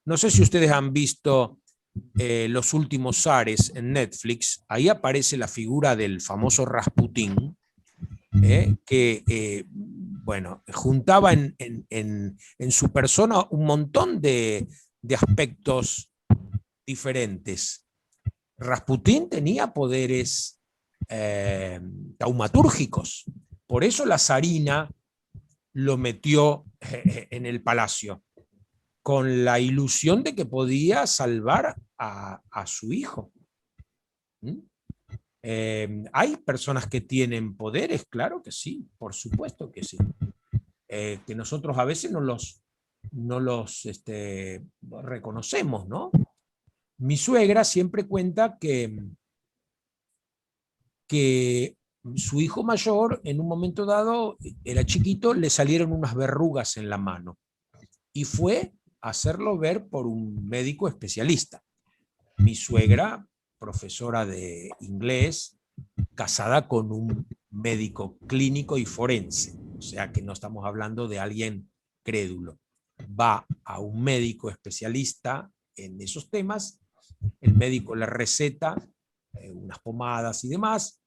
No sé si ustedes han visto Los últimos zares en Netflix. Ahí aparece la figura del famoso Rasputín, que bueno, juntaba en su persona un montón de aspectos diferentes. Rasputín tenía poderes taumatúrgicos, por eso la zarina lo metió en el palacio, con la ilusión de que podía salvar a su hijo. ¿Hay personas que tienen poderes? Claro que sí, por supuesto que sí. Que nosotros a veces no los reconocemos, ¿no? Mi suegra siempre cuenta que que su hijo mayor, en un momento dado, era chiquito, le salieron unas verrugas en la mano y fue a hacerlo ver por un médico especialista. Mi suegra, profesora de inglés, casada con un médico clínico y forense, o sea que no estamos hablando de alguien crédulo. Va a un médico especialista en esos temas, el médico le receta unas pomadas y demás,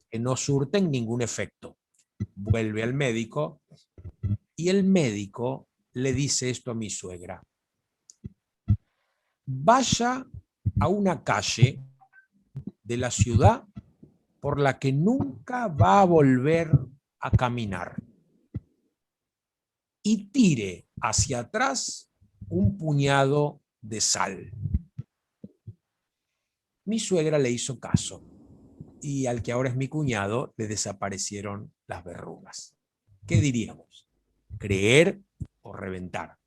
que no surten ningún efecto. Vuelve al médico y el médico le dice esto a mi suegra: vaya a una calle de la ciudad por la que nunca va a volver a caminar y tire hacia atrás un puñado de sal. Mi suegra le hizo caso y al que ahora es mi cuñado le desaparecieron las verrugas. ¿Qué diríamos? ¿Creer o reventar?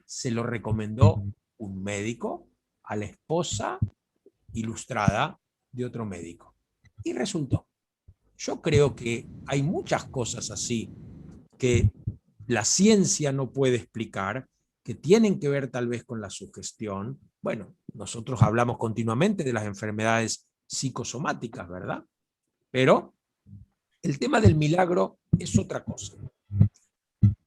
Se lo recomendó un médico a la esposa ilustrada de otro médico. Y resultó. Yo creo que hay muchas cosas así que la ciencia no puede explicar, que tienen que ver tal vez con la sugestión. Bueno, nosotros hablamos continuamente de las enfermedades psicosomáticas, ¿verdad? Pero el tema del milagro es otra cosa.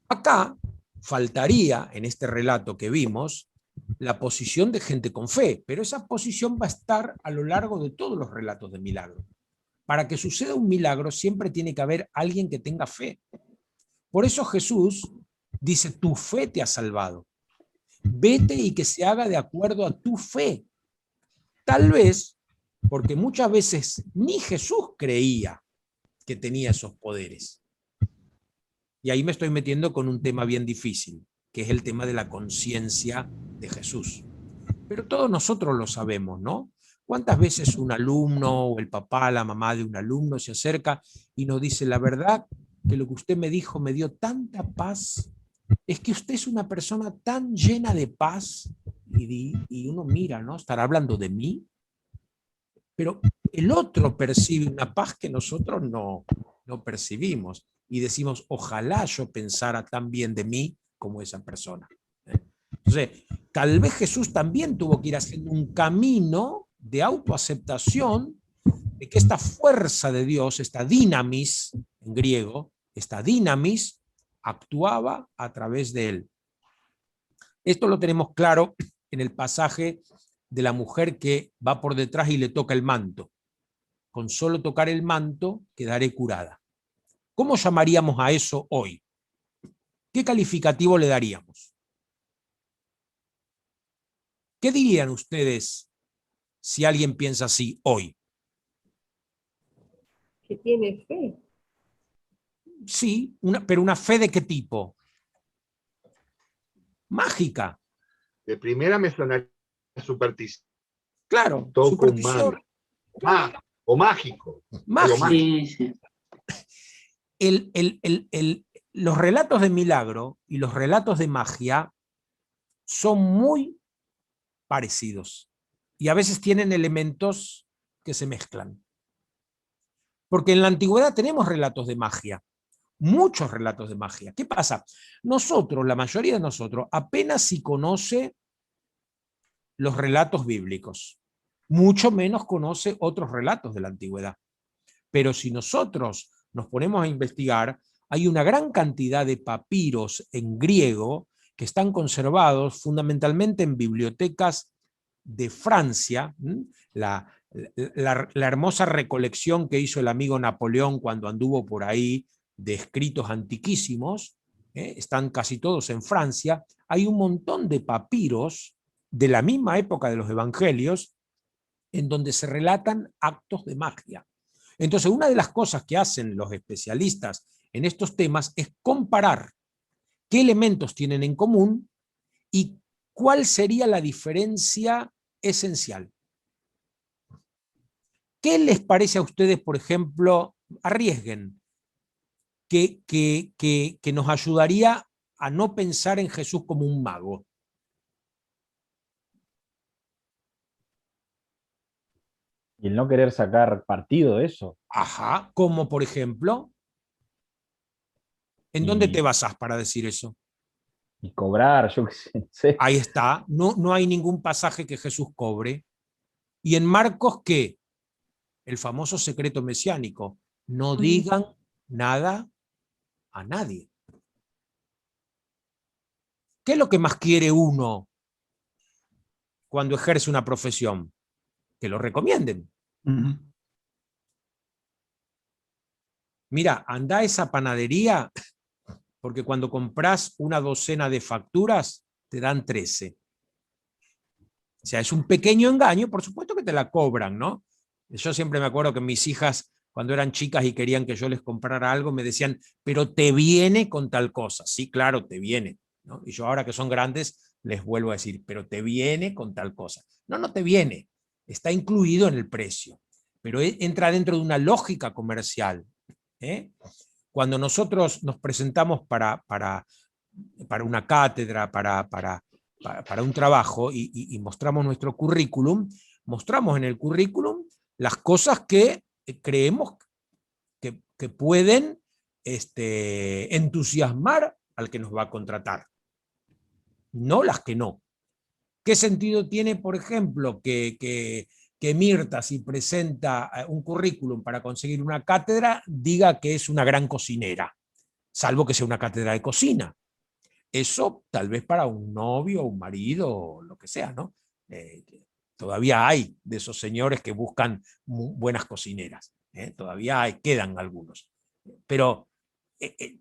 Acá faltaría, en este relato que vimos, la posición de gente con fe, pero esa posición va a estar a lo largo de todos los relatos de milagro. Para que suceda un milagro siempre tiene que haber alguien que tenga fe. Por eso Jesús dice: tu fe te ha salvado. Vete y que se haga de acuerdo a tu fe. Tal vez porque muchas veces ni Jesús creía que tenía esos poderes. Y ahí me estoy metiendo con un tema bien difícil, que es el tema de la conciencia de Jesús. Pero todos nosotros lo sabemos, ¿no? ¿Cuántas veces un alumno o el papá, la mamá de un alumno se acerca y nos dice: la verdad que lo que usted me dijo me dio tanta paz, es que usted es una persona tan llena de paz? Y uno mira, ¿no? ¿Estará hablando de mí? Pero el otro percibe una paz que nosotros no percibimos y decimos: ojalá yo pensara tan bien de mí como esa persona. Entonces, tal vez Jesús también tuvo que ir haciendo un camino de autoaceptación de que esta fuerza de Dios, esta dinamis, en griego, esta dinamis, actuaba a través de él. Esto lo tenemos claro en el pasaje de la mujer que va por detrás y le toca el manto. Con solo tocar el manto quedaré curada. ¿Cómo llamaríamos a eso hoy? ¿Qué calificativo le daríamos? ¿Qué dirían ustedes si alguien piensa así hoy? Que tiene fe. Sí, pero ¿una fe de qué tipo? Mágica. De primera me sonaría superstición. Claro, Toco superstición. O mágico. Mágico. Sí, sí. Los relatos de milagro y los relatos de magia son muy parecidos y a veces tienen elementos que se mezclan. Porque en la antigüedad tenemos relatos de magia, muchos relatos de magia. ¿Qué pasa? Nosotros, la mayoría de nosotros, apenas si conoce los relatos bíblicos, mucho menos conoce otros relatos de la antigüedad. Pero si nosotros nos ponemos a investigar, hay una gran cantidad de papiros en griego que están conservados fundamentalmente en bibliotecas de Francia. La hermosa recolección que hizo el amigo Napoleón cuando anduvo por ahí de escritos antiquísimos, están casi todos en Francia. Hay un montón de papiros de la misma época de los evangelios en donde se relatan actos de magia. Entonces, una de las cosas que hacen los especialistas en estos temas es comparar qué elementos tienen en común y cuál sería la diferencia esencial. ¿Qué les parece a ustedes, por ejemplo, arriesguen, que nos ayudaría a no pensar en Jesús como un mago? Y el no querer sacar partido de eso. Ajá, como por ejemplo, ¿en dónde te Y, basás para decir eso? y cobrar, yo qué sé, no sé. Ahí está, no hay ningún pasaje que Jesús cobre. Y en Marcos, ¿qué? El famoso secreto mesiánico, no digan nada a nadie. ¿Qué es lo que más quiere uno cuando ejerce una profesión? Que lo recomienden. Mira, anda a esa panadería, porque cuando compras una docena de facturas, te dan 13. O sea, es un pequeño engaño, por supuesto que te la cobran, ¿no? Yo siempre me acuerdo que mis hijas, cuando eran chicas y querían que yo les comprara algo, me decían, pero te viene con tal cosa. Sí, claro, te viene, ¿no? Y yo ahora que son grandes, les vuelvo a decir, pero te viene con tal cosa. No, no te viene, está incluido en el precio, pero entra dentro de una lógica comercial. ¿Eh? Cuando nosotros nos presentamos para una cátedra, para un trabajo y mostramos nuestro currículum, mostramos en el currículum las cosas que creemos que pueden entusiasmar al que nos va a contratar, no las que no. ¿Qué sentido tiene, por ejemplo, que Mirta, si presenta un currículum para conseguir una cátedra, diga que es una gran cocinera, salvo que sea una cátedra de cocina? Eso tal vez para un novio, un marido, o lo que sea, ¿no? Todavía hay de esos señores que buscan buenas cocineras, ¿eh? Todavía quedan algunos. Pero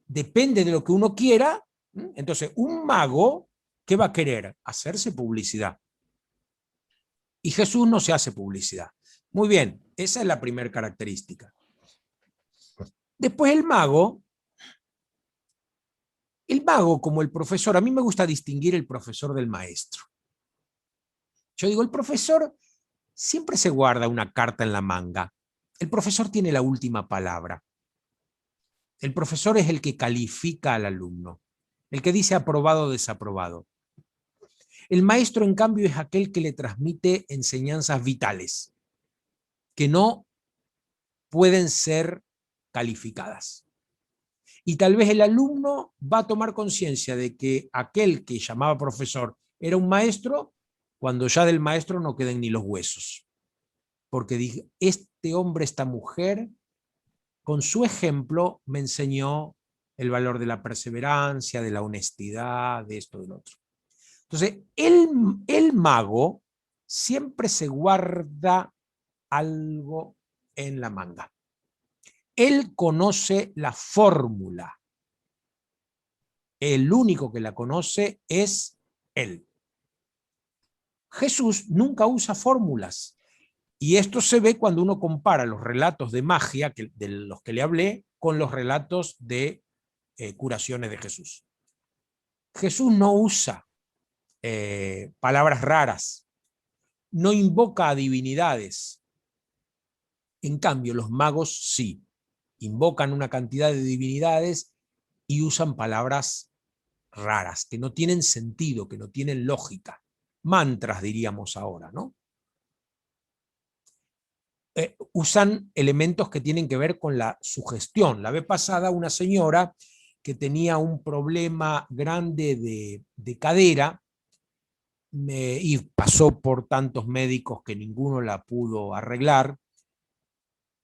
depende de lo que uno quiera. Entonces, un mago, ¿qué va a querer? Hacerse publicidad. Y Jesús no se hace publicidad. Muy bien, esa es la primera característica. Después el mago, como el profesor, a mí me gusta distinguir el profesor del maestro. Yo digo, el profesor siempre se guarda una carta en la manga. El profesor tiene la última palabra. El profesor es el que califica al alumno, el que dice aprobado o desaprobado. El maestro, en cambio, es aquel que le transmite enseñanzas vitales, que no pueden ser calificadas. Y tal vez el alumno va a tomar conciencia de que aquel que llamaba profesor era un maestro, cuando ya del maestro no queden ni los huesos. Porque dije, este hombre, esta mujer, con su ejemplo me enseñó el valor de la perseverancia, de la honestidad, de esto, del otro. Entonces, el mago siempre se guarda algo en la manga. Él conoce la fórmula. El único que la conoce es él. Jesús nunca usa fórmulas. Y esto se ve cuando uno compara los relatos de magia, de los que le hablé, con los relatos de curaciones de Jesús. Jesús no usa palabras raras, no invoca a divinidades. En cambio, los magos sí, invocan una cantidad de divinidades y usan palabras raras, que no tienen sentido, que no tienen lógica. Mantras, diríamos ahora, ¿no? Usan elementos que tienen que ver con la sugestión. La vez pasada una señora que tenía un problema grande de cadera y pasó por tantos médicos que ninguno la pudo arreglar,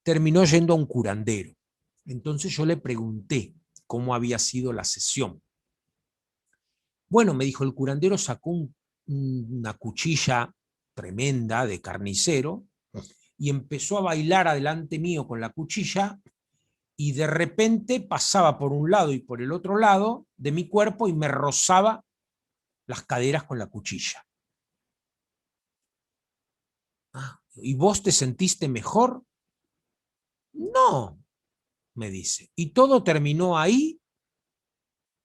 terminó yendo a un curandero. Entonces yo le pregunté cómo había sido la sesión. Bueno, me dijo, el curandero sacó una cuchilla tremenda de carnicero y empezó a bailar adelante mío con la cuchilla y de repente pasaba por un lado y por el otro lado de mi cuerpo y me rozaba las caderas con la cuchilla. ¿Y vos te sentiste mejor? No, me dice. ¿Y todo terminó ahí?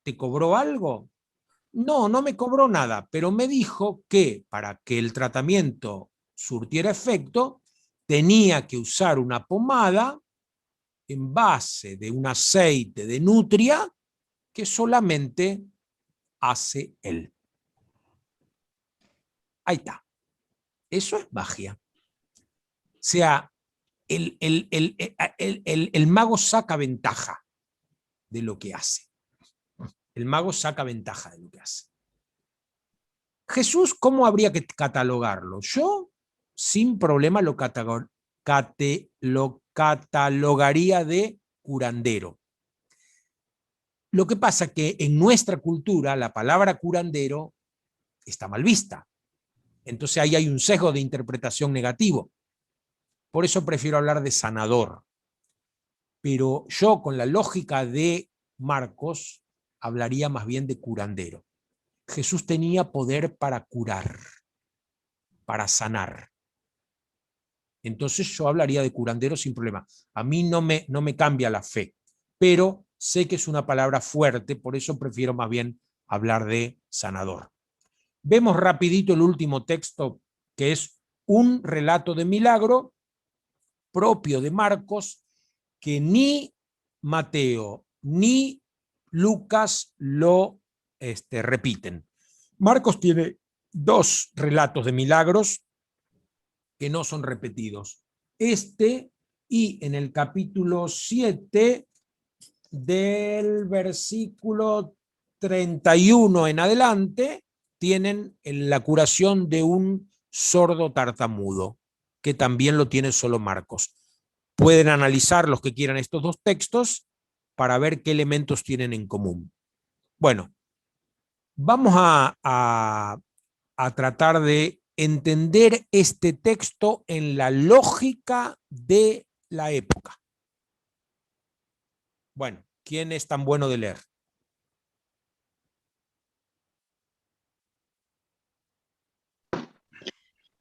¿Te cobró algo? No, no me cobró nada, pero me dijo que para que el tratamiento surtiera efecto, tenía que usar una pomada en base de un aceite de nutria que solamente hace él. Ahí está. Eso es magia. sea, el mago saca ventaja de lo que hace. El mago saca ventaja de lo que hace. Jesús, ¿cómo habría que catalogarlo? Yo, sin problema, lo catalogaría de curandero. Lo que pasa es que en nuestra cultura la palabra curandero está mal vista. Entonces ahí hay un sesgo de interpretación negativo. Por eso prefiero hablar de sanador. Pero yo, con la lógica de Marcos, hablaría más bien de curandero. Jesús tenía poder para curar, para sanar. Entonces yo hablaría de curandero sin problema. A mí no me cambia la fe, pero sé que es una palabra fuerte, por eso prefiero más bien hablar de sanador. Vemos rapidito el último texto, que es un relato de milagro propio de Marcos, que ni Mateo ni Lucas lo repiten. Marcos tiene 2 relatos de milagros que no son repetidos. Y en el capítulo 7 del versículo 31 en adelante tienen la curación de un sordo tartamudo, que también lo tiene solo Marcos. Pueden analizar los que quieran estos 2 textos para ver qué elementos tienen en común. Bueno, vamos a tratar de entender este texto en la lógica de la época. Bueno, ¿quién es tan bueno de leer?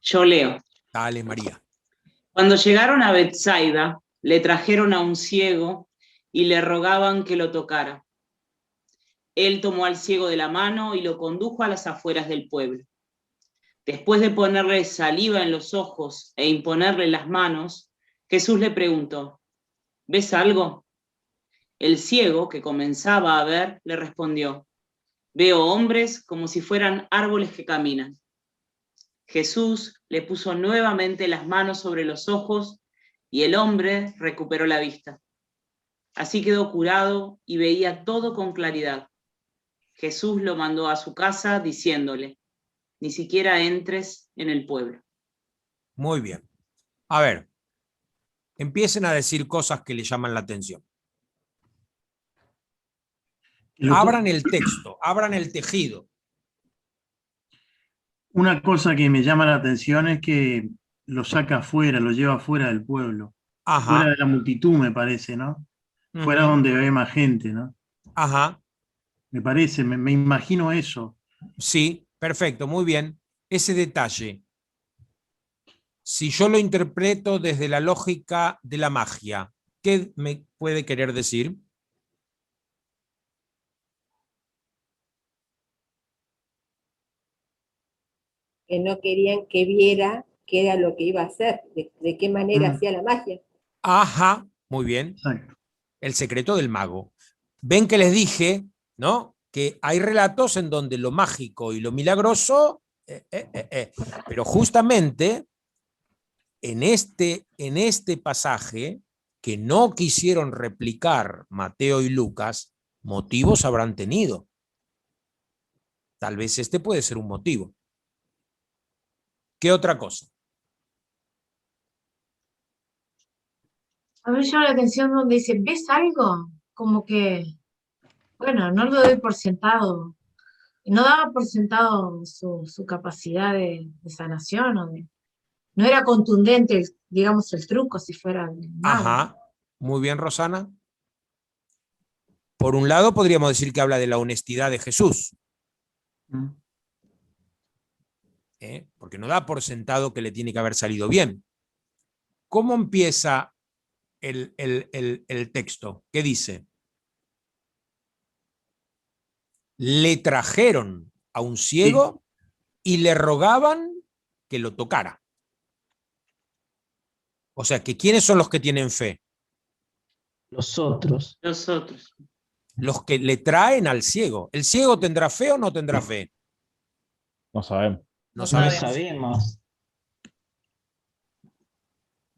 Yo leo. Dale, María. Cuando llegaron a Betsaida, le trajeron a un ciego y le rogaban que lo tocara. Él tomó al ciego de la mano y lo condujo a las afueras del pueblo. Después de ponerle saliva en los ojos e imponerle las manos, Jesús le preguntó: ¿ves algo? El ciego, que comenzaba a ver, le respondió: veo hombres como si fueran árboles que caminan. Jesús le puso nuevamente las manos sobre los ojos y el hombre recuperó la vista. Así quedó curado y veía todo con claridad. Jesús lo mandó a su casa diciéndole: ni siquiera entres en el pueblo. Muy bien. A ver, empiecen a decir cosas que le llaman la atención. Abran el texto, abran el tejido. Una cosa que me llama la atención es que lo saca afuera, lo lleva afuera del pueblo. Ajá. Fuera de la multitud, me parece, ¿no? Fuera donde ve más gente, ¿no? Ajá. Me parece, me imagino eso. Sí, perfecto, muy bien. Ese detalle, si yo lo interpreto desde la lógica de la magia, ¿qué me puede querer decir? Que no querían que viera qué era lo que iba a hacer, de qué manera hacía la magia. Ajá, muy bien. Exacto. El secreto del mago. Ven que les dije, ¿no?, que hay relatos en donde lo mágico y lo milagroso, pero justamente en este pasaje que no quisieron replicar Mateo y Lucas, motivos habrán tenido. Tal vez este puede ser un motivo. ¿Qué otra cosa? A mí me llama la atención donde dice: ¿ves algo? Como que, bueno, no lo doy por sentado. No daba por sentado su capacidad de sanación, no era contundente, digamos, el truco, si fuera el mago. Ajá, muy bien, Rosana. Por un lado podríamos decir que habla de la honestidad de Jesús. Porque no da por sentado que le tiene que haber salido bien. ¿Cómo empieza el texto? ¿Qué dice? Le trajeron a un ciego y le rogaban que lo tocara. O sea, que ¿quiénes son los que tienen fe? Los otros. Los otros. Los que le traen al ciego. ¿El ciego tendrá fe o no tendrá fe? No sabemos. No No sabemos. sabemos.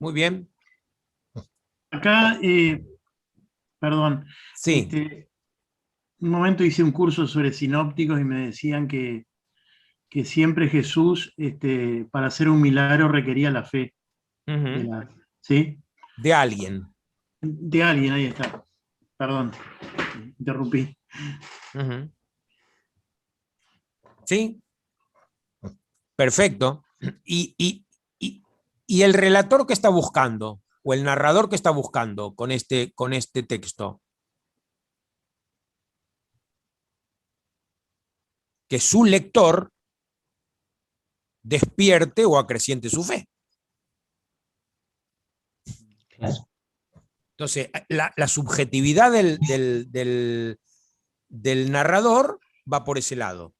Muy bien. Acá, perdón, Sí. Un momento hice un curso sobre sinópticos y me decían que siempre Jesús, para hacer un milagro, requería la fe. ¿Sí? De alguien. De alguien, ahí está. Perdón, interrumpí. Sí. Perfecto. Y el relator que está buscando, o el narrador que está buscando con este texto, que su lector despierte o acreciente su fe. Claro. Entonces, la subjetividad del narrador va por ese lado.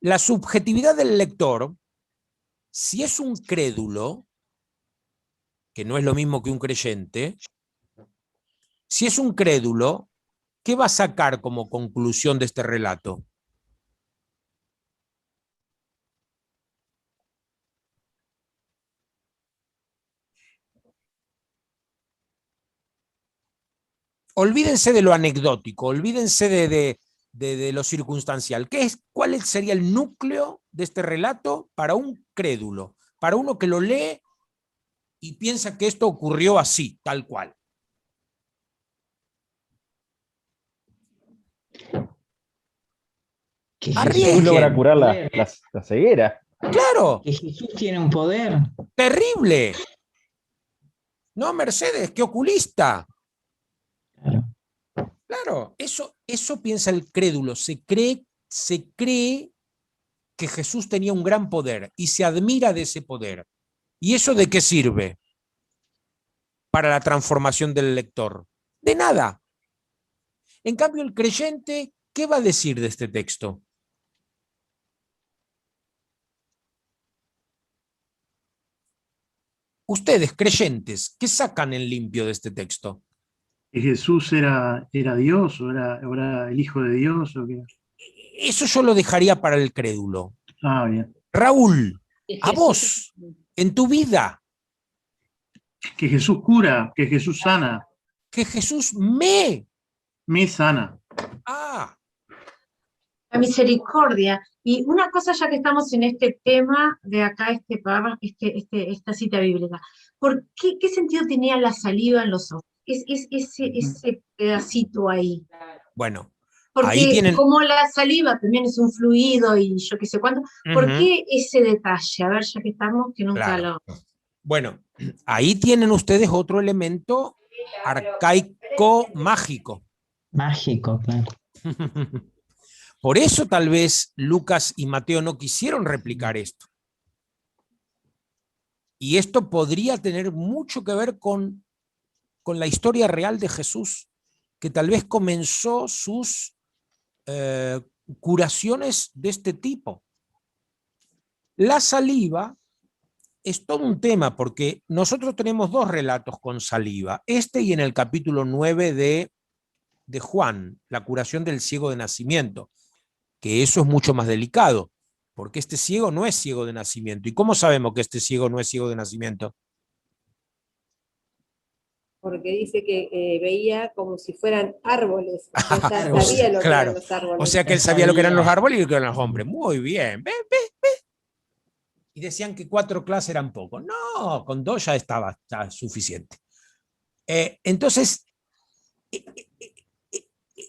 La subjetividad del lector, si es un crédulo, que no es lo mismo que un creyente, si es un crédulo, ¿qué va a sacar como conclusión de este relato? Olvídense de lo anecdótico, olvídense de lo circunstancial. ¿Cuál sería el núcleo de este relato para un crédulo? Para uno que lo lee y piensa que esto ocurrió así, tal cual. Que Jesús logra curar la ceguera. Claro. Que Jesús tiene un poder. Terrible. No, Mercedes, qué oculista. Claro, eso piensa el crédulo. Se cree que Jesús tenía un gran poder y se admira de ese poder. ¿Y eso de qué sirve para la transformación del lector? De nada. En cambio, el creyente, ¿qué va a decir de este texto? Ustedes, creyentes, ¿qué sacan en limpio de este texto? ¿Que Jesús era Dios o era el Hijo de Dios? ¿O qué? Eso yo lo dejaría para el crédulo. Ah, bien. Raúl, a vos, en tu vida. Que Jesús cura, que Jesús sana. Que Jesús me sana. Ah. La misericordia. Y una cosa, ya que estamos en este tema de acá, esta cita bíblica, ¿qué sentido tenía la saliva en los ojos? Ese pedacito ahí. Bueno, porque ahí tienen... como la saliva también es un fluido y yo qué sé cuánto, ¿por qué ese detalle? A ver, ya que estamos, que nunca claro. Bueno, ahí tienen ustedes otro elemento arcaico mágico. Mágico, claro. Por eso tal vez Lucas y Mateo no quisieron replicar esto. Y esto podría tener mucho que ver con la historia real de Jesús, que tal vez comenzó sus curaciones de este tipo. La saliva es todo un tema, porque nosotros tenemos dos relatos con saliva, este y en el capítulo 9 de Juan, la curación del ciego de nacimiento, que eso es mucho más delicado, porque este ciego no es ciego de nacimiento. ¿Y cómo sabemos que este ciego no es ciego de nacimiento? Porque dice que veía como si fueran árboles. O sea, sabía lo que eran los árboles. O sea que él sabía lo que eran los árboles y lo que eran los hombres. Muy bien. Ve. Y decían que 4 clases eran poco. No, con 2 ya estaba suficiente. Entonces,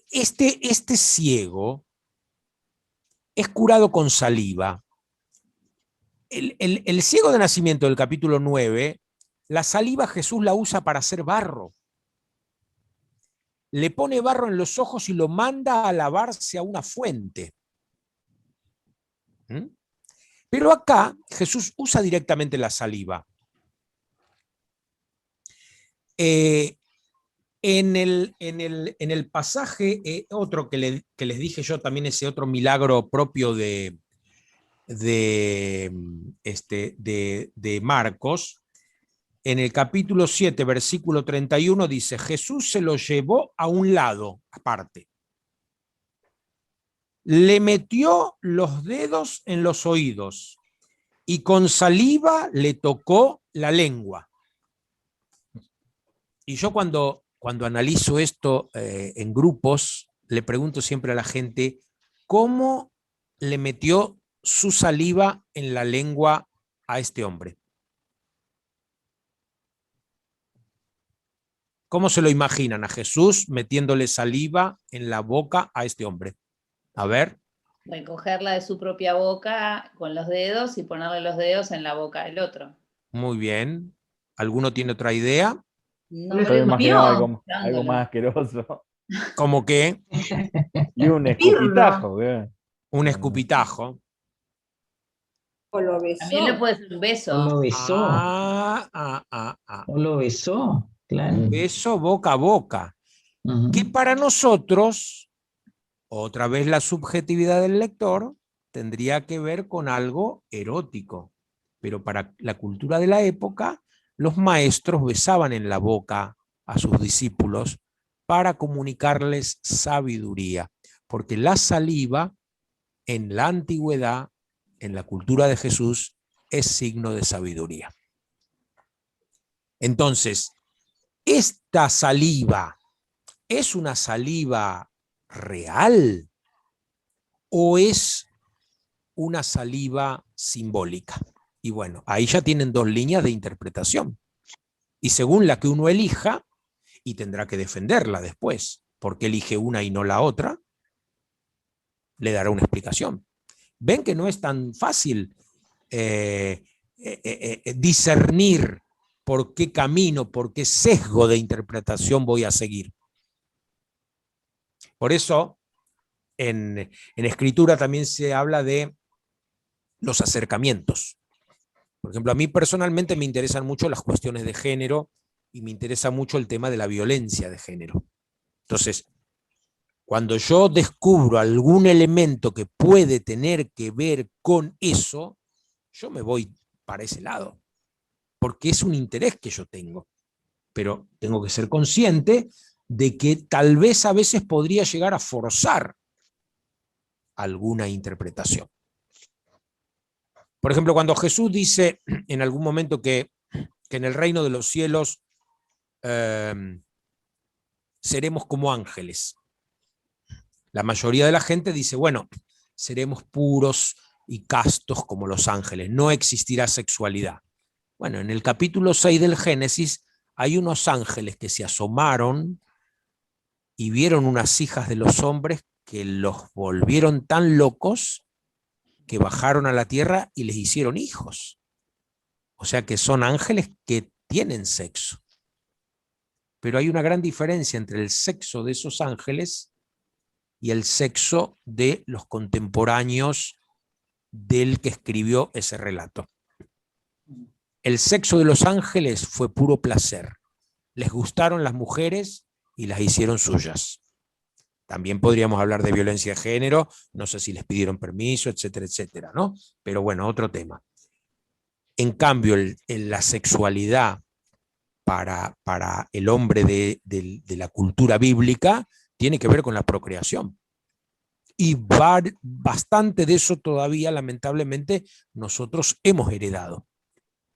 este ciego es curado con saliva. El ciego de nacimiento del capítulo 9, la saliva Jesús la usa para hacer barro. Le pone barro en los ojos y lo manda a lavarse a una fuente. Pero acá Jesús usa directamente la saliva. En el pasaje, otro que les dije yo también, ese otro milagro propio de Marcos, en el capítulo 7, versículo 31, dice, Jesús se lo llevó a un lado, aparte. Le metió los dedos en los oídos y con saliva le tocó la lengua. Y yo cuando analizo esto en grupos, le pregunto siempre a la gente, ¿cómo le metió su saliva en la lengua a este hombre? ¿Cómo se lo imaginan a Jesús metiéndole saliva en la boca a este hombre? A ver. Recogerla de su propia boca con los dedos y ponerle los dedos en la boca del otro. Muy bien. ¿Alguno tiene otra idea? No Yo me imaginaba algo más asqueroso. ¿Cómo qué? Y un escupitajo. Un escupitajo. O lo besó. También le puede ser un beso. O lo besó. O lo besó, claro. Un beso boca a boca. Que para nosotros, otra vez la subjetividad del lector, tendría que ver con algo erótico. Pero para la cultura de la época, los maestros besaban en la boca a sus discípulos para comunicarles sabiduría. Porque la saliva, en la antigüedad, en la cultura de Jesús, es signo de sabiduría. Entonces, esta saliva, ¿es una saliva real o es una saliva simbólica? Y bueno, ahí ya tienen dos líneas de interpretación. Y según la que uno elija, y tendrá que defenderla después, porque elige una y no la otra, le dará una explicación. Ven que no es tan fácil discernir por qué camino, por qué sesgo de interpretación voy a seguir. Por eso, en escritura también se habla de los acercamientos. Por ejemplo, a mí personalmente me interesan mucho las cuestiones de género y me interesa mucho el tema de la violencia de género. Entonces, cuando yo descubro algún elemento que puede tener que ver con eso, yo me voy para ese lado, porque es un interés que yo tengo. Pero tengo que ser consciente de que tal vez a veces podría llegar a forzar alguna interpretación. Por ejemplo, cuando Jesús dice en algún momento que en el reino de los cielos seremos como ángeles. La mayoría de la gente dice, bueno, seremos puros y castos como los ángeles, no existirá sexualidad. Bueno, en el capítulo 6 del Génesis hay unos ángeles que se asomaron y vieron unas hijas de los hombres que los volvieron tan locos que bajaron a la tierra y les hicieron hijos. O sea que son ángeles que tienen sexo. Pero hay una gran diferencia entre el sexo de esos ángeles y el sexo de los contemporáneos del que escribió ese relato. El sexo de los ángeles fue puro placer. Les gustaron las mujeres y las hicieron suyas. También podríamos hablar de violencia de género, no sé si les pidieron permiso, etcétera, etcétera, ¿no? Pero bueno, otro tema. En cambio, la sexualidad para el hombre de la cultura bíblica tiene que ver con la procreación. Y bastante de eso todavía, lamentablemente, nosotros hemos heredado.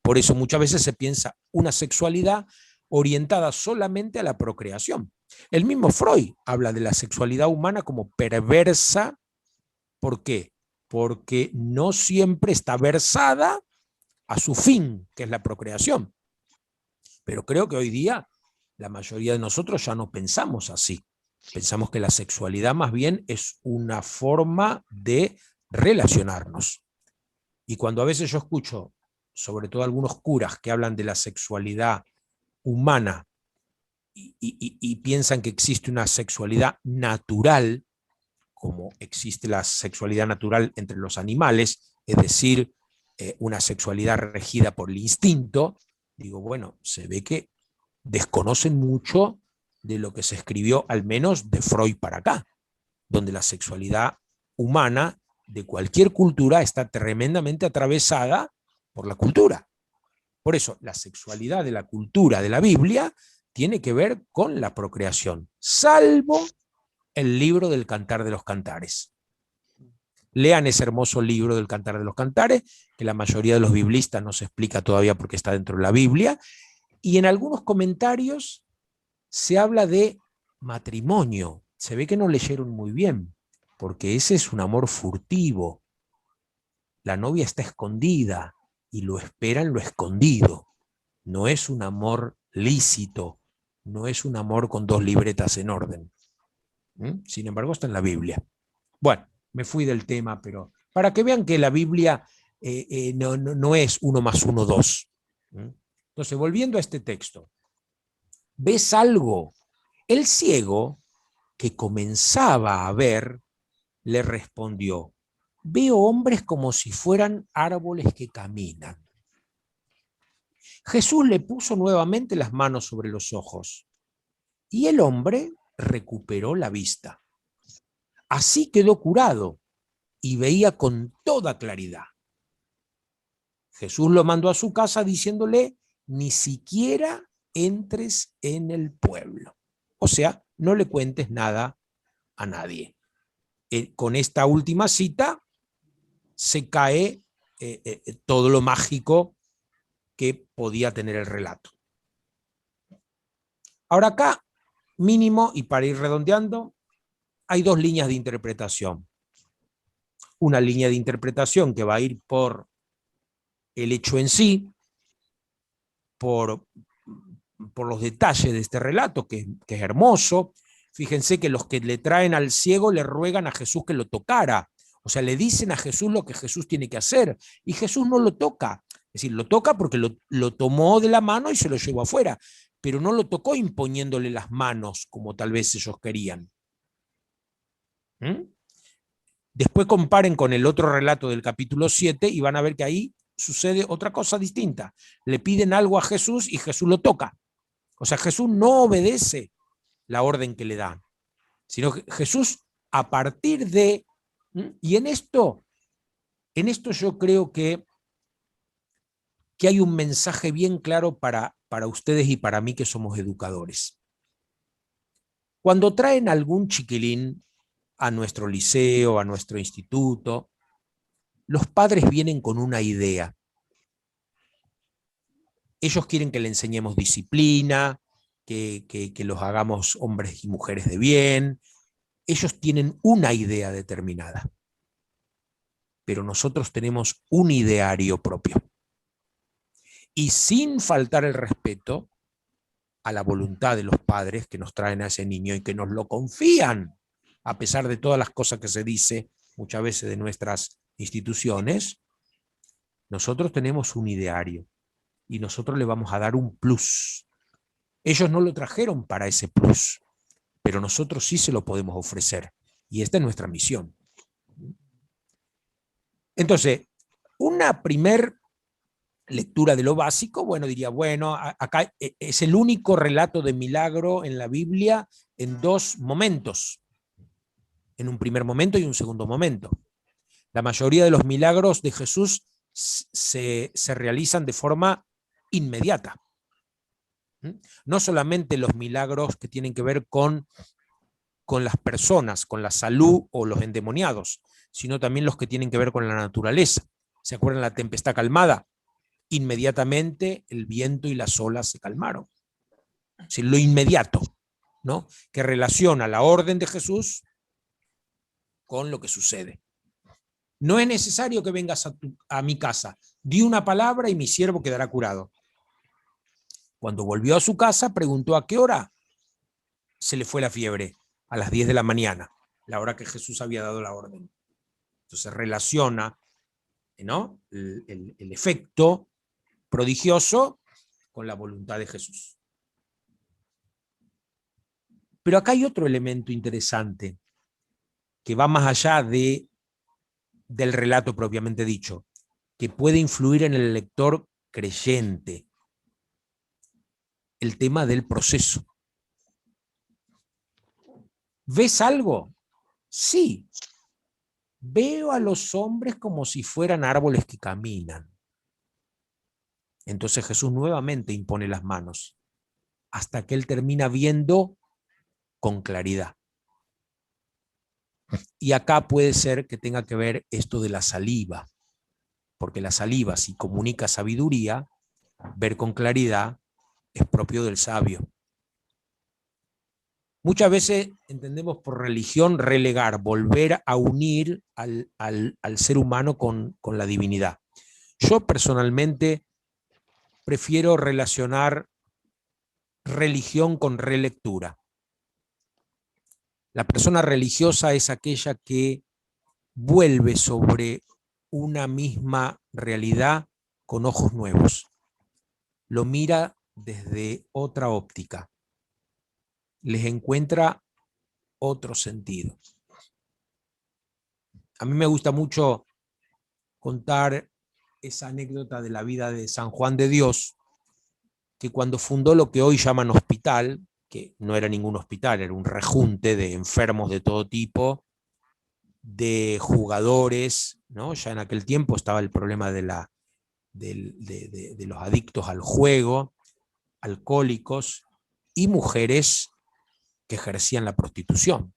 Por eso muchas veces se piensa una sexualidad orientada solamente a la procreación. El mismo Freud habla de la sexualidad humana como perversa. ¿Por qué? Porque no siempre está versada a su fin, que es la procreación. Pero creo que hoy día la mayoría de nosotros ya no pensamos así. Pensamos que la sexualidad más bien es una forma de relacionarnos. Y cuando a veces yo escucho, sobre todo algunos curas que hablan de la sexualidad humana y piensan que existe una sexualidad natural, como existe la sexualidad natural entre los animales, es decir, una sexualidad regida por el instinto, digo, bueno, se ve que desconocen mucho de lo que se escribió, al menos de Freud para acá, donde la sexualidad humana de cualquier cultura está tremendamente atravesada por la cultura. Por eso, la sexualidad de la cultura de la Biblia tiene que ver con la procreación, salvo el libro del Cantar de los Cantares. Lean ese hermoso libro del Cantar de los Cantares, que la mayoría de los biblistas no se explica todavía porque está dentro de la Biblia, y en algunos comentarios se habla de matrimonio. Se ve que no leyeron muy bien, porque ese es un amor furtivo. La novia está escondida y lo espera en lo escondido. No es un amor lícito, no es un amor con 2 libretas en orden. Sin embargo, está en la Biblia. Bueno, me fui del tema, pero para que vean que la Biblia no es 1 más 1, 2. Entonces, volviendo a este texto, ¿ves algo? El ciego, que comenzaba a ver, le respondió: veo hombres como si fueran árboles que caminan. Jesús le puso nuevamente las manos sobre los ojos y el hombre recuperó la vista. Así quedó curado y veía con toda claridad. Jesús lo mandó a su casa diciéndole: ni siquiera entres en el pueblo. O sea, no le cuentes nada a nadie. Con esta última cita se cae todo lo mágico que podía tener el relato. Ahora acá, mínimo, y para ir redondeando, hay 2 líneas de interpretación. Una línea de interpretación que va a ir por el hecho en sí, por los detalles de este relato, que es hermoso. Fíjense que los que le traen al ciego le ruegan a Jesús que lo tocara. O sea, le dicen a Jesús lo que Jesús tiene que hacer. Y Jesús no lo toca. Es decir, lo toca porque lo tomó de la mano y se lo llevó afuera. Pero no lo tocó imponiéndole las manos como tal vez ellos querían. Después comparen con el otro relato del capítulo 7 y van a ver que ahí sucede otra cosa distinta. Le piden algo a Jesús y Jesús lo toca. O sea, Jesús no obedece la orden que le dan, sino que Jesús, a partir de... Y en esto yo creo que hay un mensaje bien claro para ustedes y para mí que somos educadores. Cuando traen algún chiquilín a nuestro liceo, a nuestro instituto, los padres vienen con una idea. Ellos quieren que le enseñemos disciplina, que los hagamos hombres y mujeres de bien. Ellos tienen una idea determinada. Pero nosotros tenemos un ideario propio. Y sin faltar el respeto a la voluntad de los padres que nos traen a ese niño y que nos lo confían, a pesar de todas las cosas que se dice muchas veces de nuestras instituciones, nosotros tenemos un ideario y nosotros le vamos a dar un plus. Ellos no lo trajeron para ese plus, pero nosotros sí se lo podemos ofrecer y esta es nuestra misión. Entonces, una primer lectura de lo básico, bueno, diría, bueno, acá es el único relato de milagro en la Biblia en 2 momentos, en un primer momento y un segundo momento. La mayoría de los milagros de Jesús se realizan de forma inmediata. No solamente los milagros que tienen que ver con las personas, con la salud o los endemoniados, sino también los que tienen que ver con la naturaleza. ¿Se acuerdan la tempestad calmada? Inmediatamente el viento y las olas se calmaron. Es decir, lo inmediato, ¿no? Que relaciona la orden de Jesús con lo que sucede. No es necesario que vengas a mi casa. Di una palabra y mi siervo quedará curado. Cuando volvió a su casa, preguntó a qué hora se le fue la fiebre. A las 10 de la mañana, la hora que Jesús había dado la orden. Entonces relaciona, ¿no?, el efecto prodigioso con la voluntad de Jesús. Pero acá hay otro elemento interesante que va más allá del relato propiamente dicho, que puede influir en el lector creyente. El tema del proceso. ¿Ves algo? Sí. Veo a los hombres como si fueran árboles que caminan. Entonces Jesús nuevamente impone las manos, hasta que él termina viendo con claridad. Y acá puede ser que tenga que ver esto de la saliva, porque la saliva, si comunica sabiduría, ver con claridad es propio del sabio. Muchas veces entendemos por religión relegar, volver a unir al ser humano con la divinidad. Yo personalmente prefiero relacionar religión con relectura. La persona religiosa es aquella que vuelve sobre una misma realidad con ojos nuevos. Lo mira desde otra óptica. Les encuentra otro sentido. A mí me gusta mucho contar esa anécdota de la vida de San Juan de Dios, que cuando fundó lo que hoy llaman hospital, que no era ningún hospital, era un rejunte de enfermos de todo tipo, de jugadores, ¿no? Ya en aquel tiempo estaba el problema de los adictos al juego, alcohólicos y mujeres que ejercían la prostitución.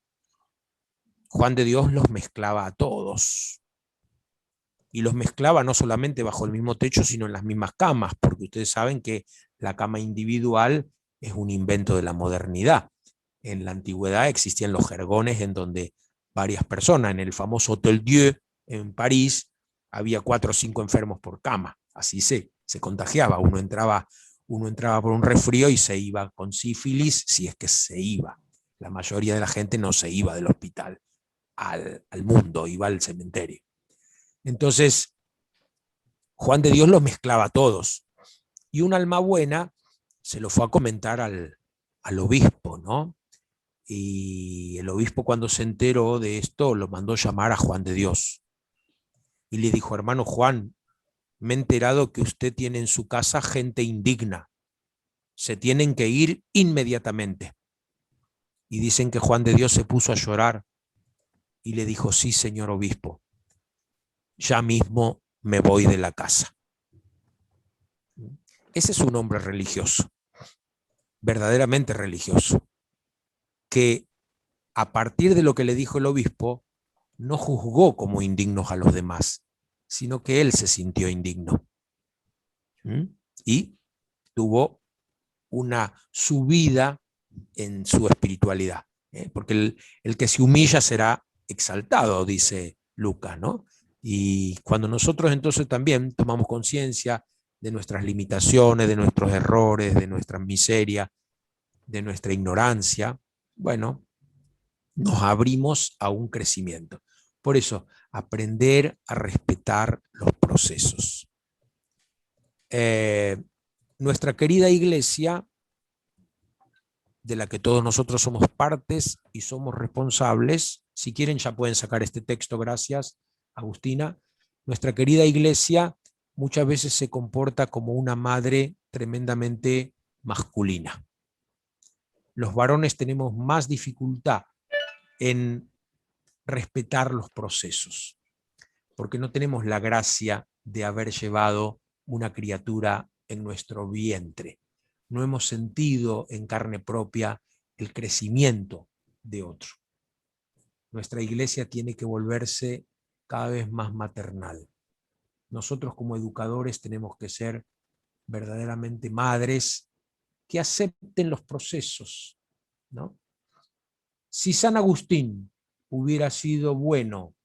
Juan de Dios los mezclaba a todos. Y los mezclaba no solamente bajo el mismo techo, sino en las mismas camas, porque ustedes saben que la cama individual es un invento de la modernidad. En la antigüedad existían los jergones en donde varias personas, en el famoso Hotel Dieu en París, había 4 o 5 enfermos por cama. Así se contagiaba. Uno entraba por un resfrío y se iba con sífilis, si es que se iba. La mayoría de la gente no se iba del hospital al mundo, iba al cementerio. Entonces, Juan de Dios los mezclaba a todos. Y un alma buena se lo fue a comentar al obispo, ¿no? Y el obispo, cuando se enteró de esto, lo mandó llamar a Juan de Dios. Y le dijo: hermano Juan, me he enterado que usted tiene en su casa gente indigna. Se tienen que ir inmediatamente. Y dicen que Juan de Dios se puso a llorar y le dijo: sí, señor obispo, ya mismo me voy de la casa. Ese es un hombre religioso, verdaderamente religioso, que a partir de lo que le dijo el obispo, no juzgó como indignos a los demás, sino que él se sintió indigno. Y tuvo una subida en su espiritualidad, porque el que se humilla será exaltado, dice Lucas, ¿no? Y cuando nosotros entonces también tomamos conciencia de nuestras limitaciones, de nuestros errores, de nuestra miseria, de nuestra ignorancia, bueno, nos abrimos a un crecimiento. Por eso, aprender a respetar los procesos. Nuestra querida iglesia, de la que todos nosotros somos partes y somos responsables, si quieren ya pueden sacar este texto, gracias Agustina. Nuestra querida iglesia muchas veces se comporta como una madre tremendamente masculina. Los varones tenemos más dificultad en respetar los procesos, porque no tenemos la gracia de haber llevado una criatura en nuestro vientre. No hemos sentido en carne propia el crecimiento de otro. Nuestra iglesia tiene que volverse cada vez más maternal. Nosotros como educadores tenemos que ser verdaderamente madres que acepten los procesos, ¿no? Si San Agustín hubiera sido bueno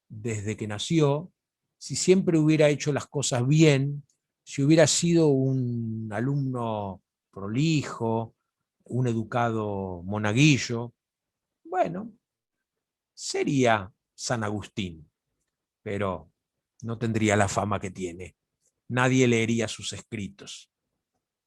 desde que nació, si siempre hubiera hecho las cosas bien, si hubiera sido un alumno prolijo, un educado monaguillo, bueno, sería San Agustín, pero no tendría la fama que tiene. Nadie leería sus escritos,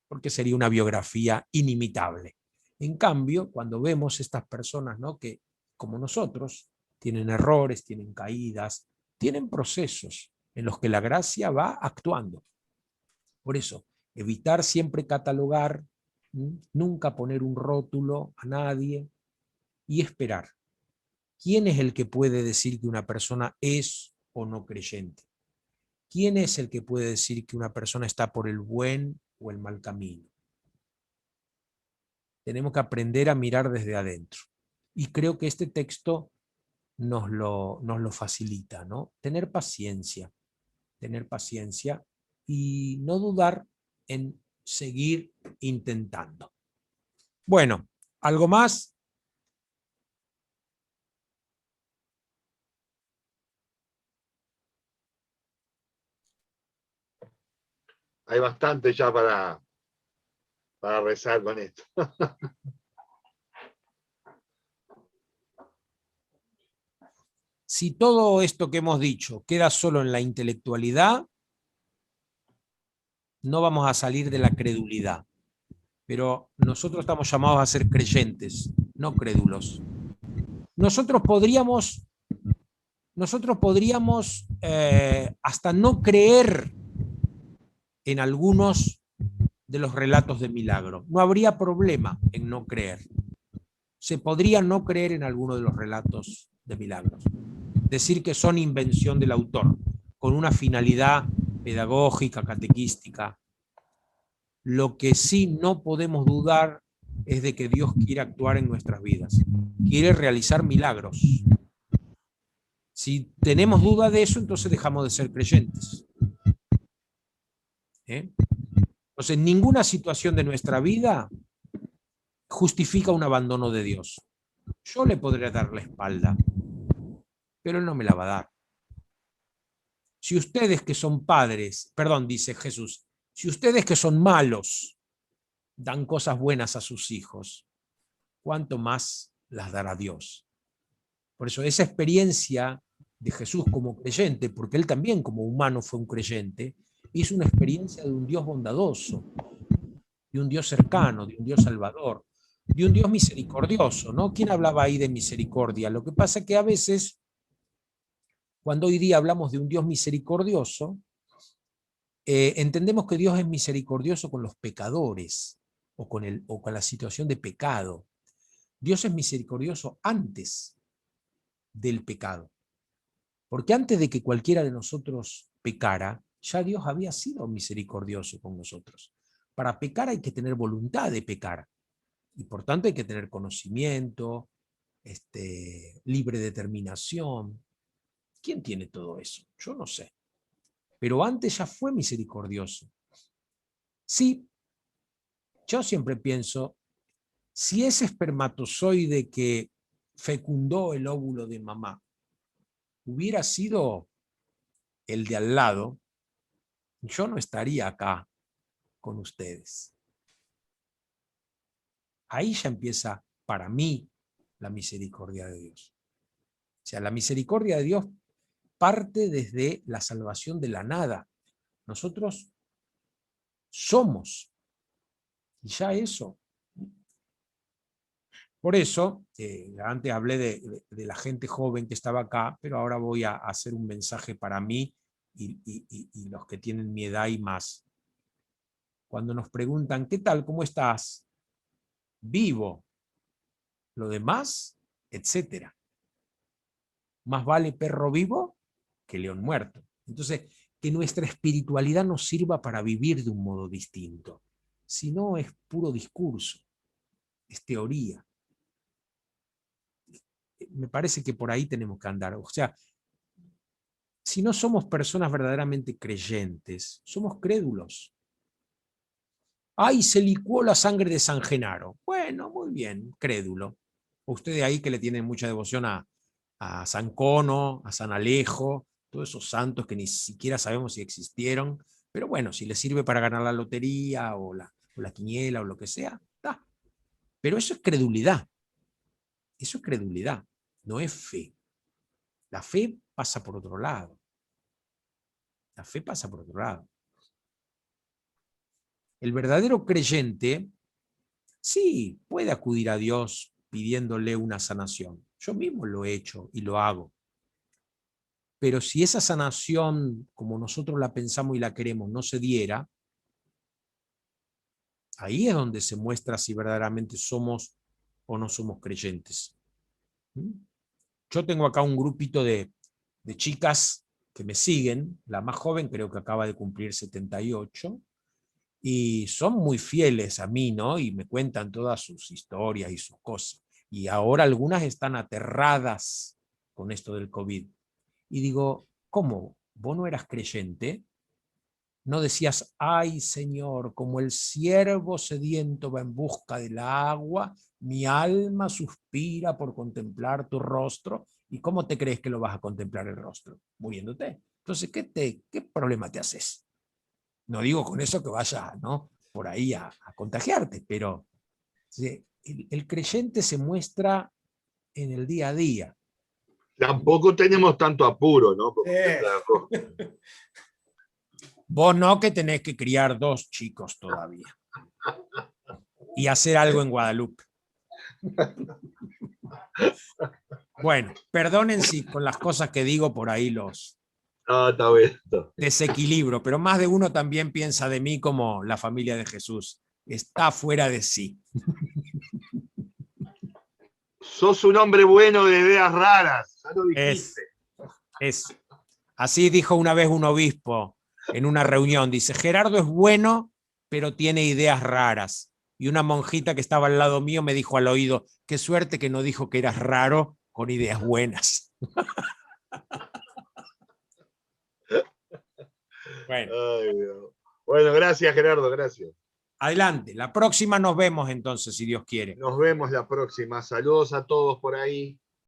porque sería una biografía inimitable. En cambio, cuando vemos estas personas, ¿no?, que, como nosotros, tienen errores, tienen caídas, tienen procesos en los que la gracia va actuando. Por eso, evitar siempre catalogar, nunca poner un rótulo a nadie y esperar. ¿Quién es el que puede decir que una persona es o no creyente? ¿Quién es el que puede decir que una persona está por el buen o el mal camino? Tenemos que aprender a mirar desde adentro. Y creo que este texto nos lo facilita, ¿no? Tener paciencia y no dudar en seguir intentando. Bueno, ¿algo más? hay bastante ya para rezar con esto. Si todo esto que hemos dicho queda solo en la intelectualidad, no vamos a salir de la credulidad. Pero nosotros estamos llamados a ser creyentes, no crédulos. Nosotros podríamos hasta no creer en algunos de los relatos de milagro. No habría problema en no creer. Se podría no creer en alguno de los relatos de milagros. Decir que son invención del autor, con una finalidad pedagógica, catequística. Lo que sí no podemos dudar es de que Dios quiere actuar en nuestras vidas. Quiere realizar milagros. Si tenemos duda de eso, entonces dejamos de ser creyentes. Entonces, ninguna situación de nuestra vida justifica un abandono de Dios. Yo le podré dar la espalda, pero Él no me la va a dar. Si ustedes que son padres, perdón, dice Jesús, si ustedes que son malos dan cosas buenas a sus hijos, ¿cuánto más las dará Dios? Por eso esa experiencia de Jesús como creyente, porque Él también como humano fue un creyente, hizo una experiencia de un Dios bondadoso, de un Dios cercano, de un Dios salvador, de un Dios misericordioso, ¿no? ¿Quién hablaba ahí de misericordia? Lo que pasa es que a veces, cuando hoy día hablamos de un Dios misericordioso, entendemos que Dios es misericordioso con los pecadores o con la situación de pecado. Dios es misericordioso antes del pecado. Porque antes de que cualquiera de nosotros pecara, ya Dios había sido misericordioso con nosotros. Para pecar hay que tener voluntad de pecar. Y por tanto hay que tener conocimiento, libre determinación. ¿Quién tiene todo eso? Yo no sé. Pero antes ya fue misericordioso. Sí, yo siempre pienso, si ese espermatozoide que fecundó el óvulo de mamá hubiera sido el de al lado, yo no estaría acá con ustedes. Ahí ya empieza, para mí, la misericordia de Dios. O sea, la misericordia de Dios parte desde la salvación de la nada. Nosotros somos. Y ya eso. Por eso, antes hablé de la gente joven que estaba acá, pero ahora voy a hacer un mensaje para mí y los que tienen mi edad y más. Cuando nos preguntan, ¿qué tal? ¿Cómo estás? Vivo. Lo demás, etcétera. Más vale perro vivo que león muerto. Entonces, que nuestra espiritualidad nos sirva para vivir de un modo distinto. Si no, es puro discurso, es teoría. Me parece que por ahí tenemos que andar. O sea, si no somos personas verdaderamente creyentes, somos crédulos. ¡Ay, se licuó la sangre de San Genaro! Bueno, muy bien, crédulo. Ustedes ahí que le tienen mucha devoción a San Cono, a San Alejo, todos esos santos que ni siquiera sabemos si existieron, pero bueno, si les sirve para ganar la lotería o la quiniela o lo que sea, da. Pero eso es credulidad. Eso es credulidad, no es fe. La fe pasa por otro lado. La fe pasa por otro lado. El verdadero creyente, sí, puede acudir a Dios pidiéndole una sanación. Yo mismo lo he hecho y lo hago. Pero si esa sanación, como nosotros la pensamos y la queremos, no se diera, ahí es donde se muestra si verdaderamente somos o no somos creyentes. Yo tengo acá un grupito de chicas que me siguen, la más joven creo que acaba de cumplir 78, y son muy fieles a mí, ¿no? Y me cuentan todas sus historias y sus cosas. Y ahora algunas están aterradas con esto del COVID. Y digo, ¿cómo? ¿Vos no eras creyente? ¿No decías, ay Señor, como el ciervo sediento va en busca del agua, mi alma suspira por contemplar tu rostro? ¿Y cómo te crees que lo vas a contemplar el rostro? Muriéndote. Entonces, ¿qué problema te haces? No digo con eso que vayas, ¿no?, por ahí a contagiarte, pero el creyente se muestra en el día a día. Tampoco tenemos tanto apuro, ¿no? Vos no, que tenés que criar 2 chicos todavía. Y hacer algo en Guadalupe. Bueno, perdonen si con las cosas que digo por ahí los está bien. desequilibro, pero más de uno también piensa de mí como la familia de Jesús. Está fuera de sí. Sos un hombre bueno de ideas raras. Ya lo dijiste. Así dijo una vez un obispo en una reunión. Dice, Gerardo es bueno, pero tiene ideas raras. Y una monjita que estaba al lado mío me dijo al oído, qué suerte que no dijo que eras raro con ideas buenas. Bueno. Ay, bueno, gracias, Gerardo, gracias. Adelante, la próxima nos vemos entonces, si Dios quiere. Nos vemos la próxima. Saludos a todos por ahí.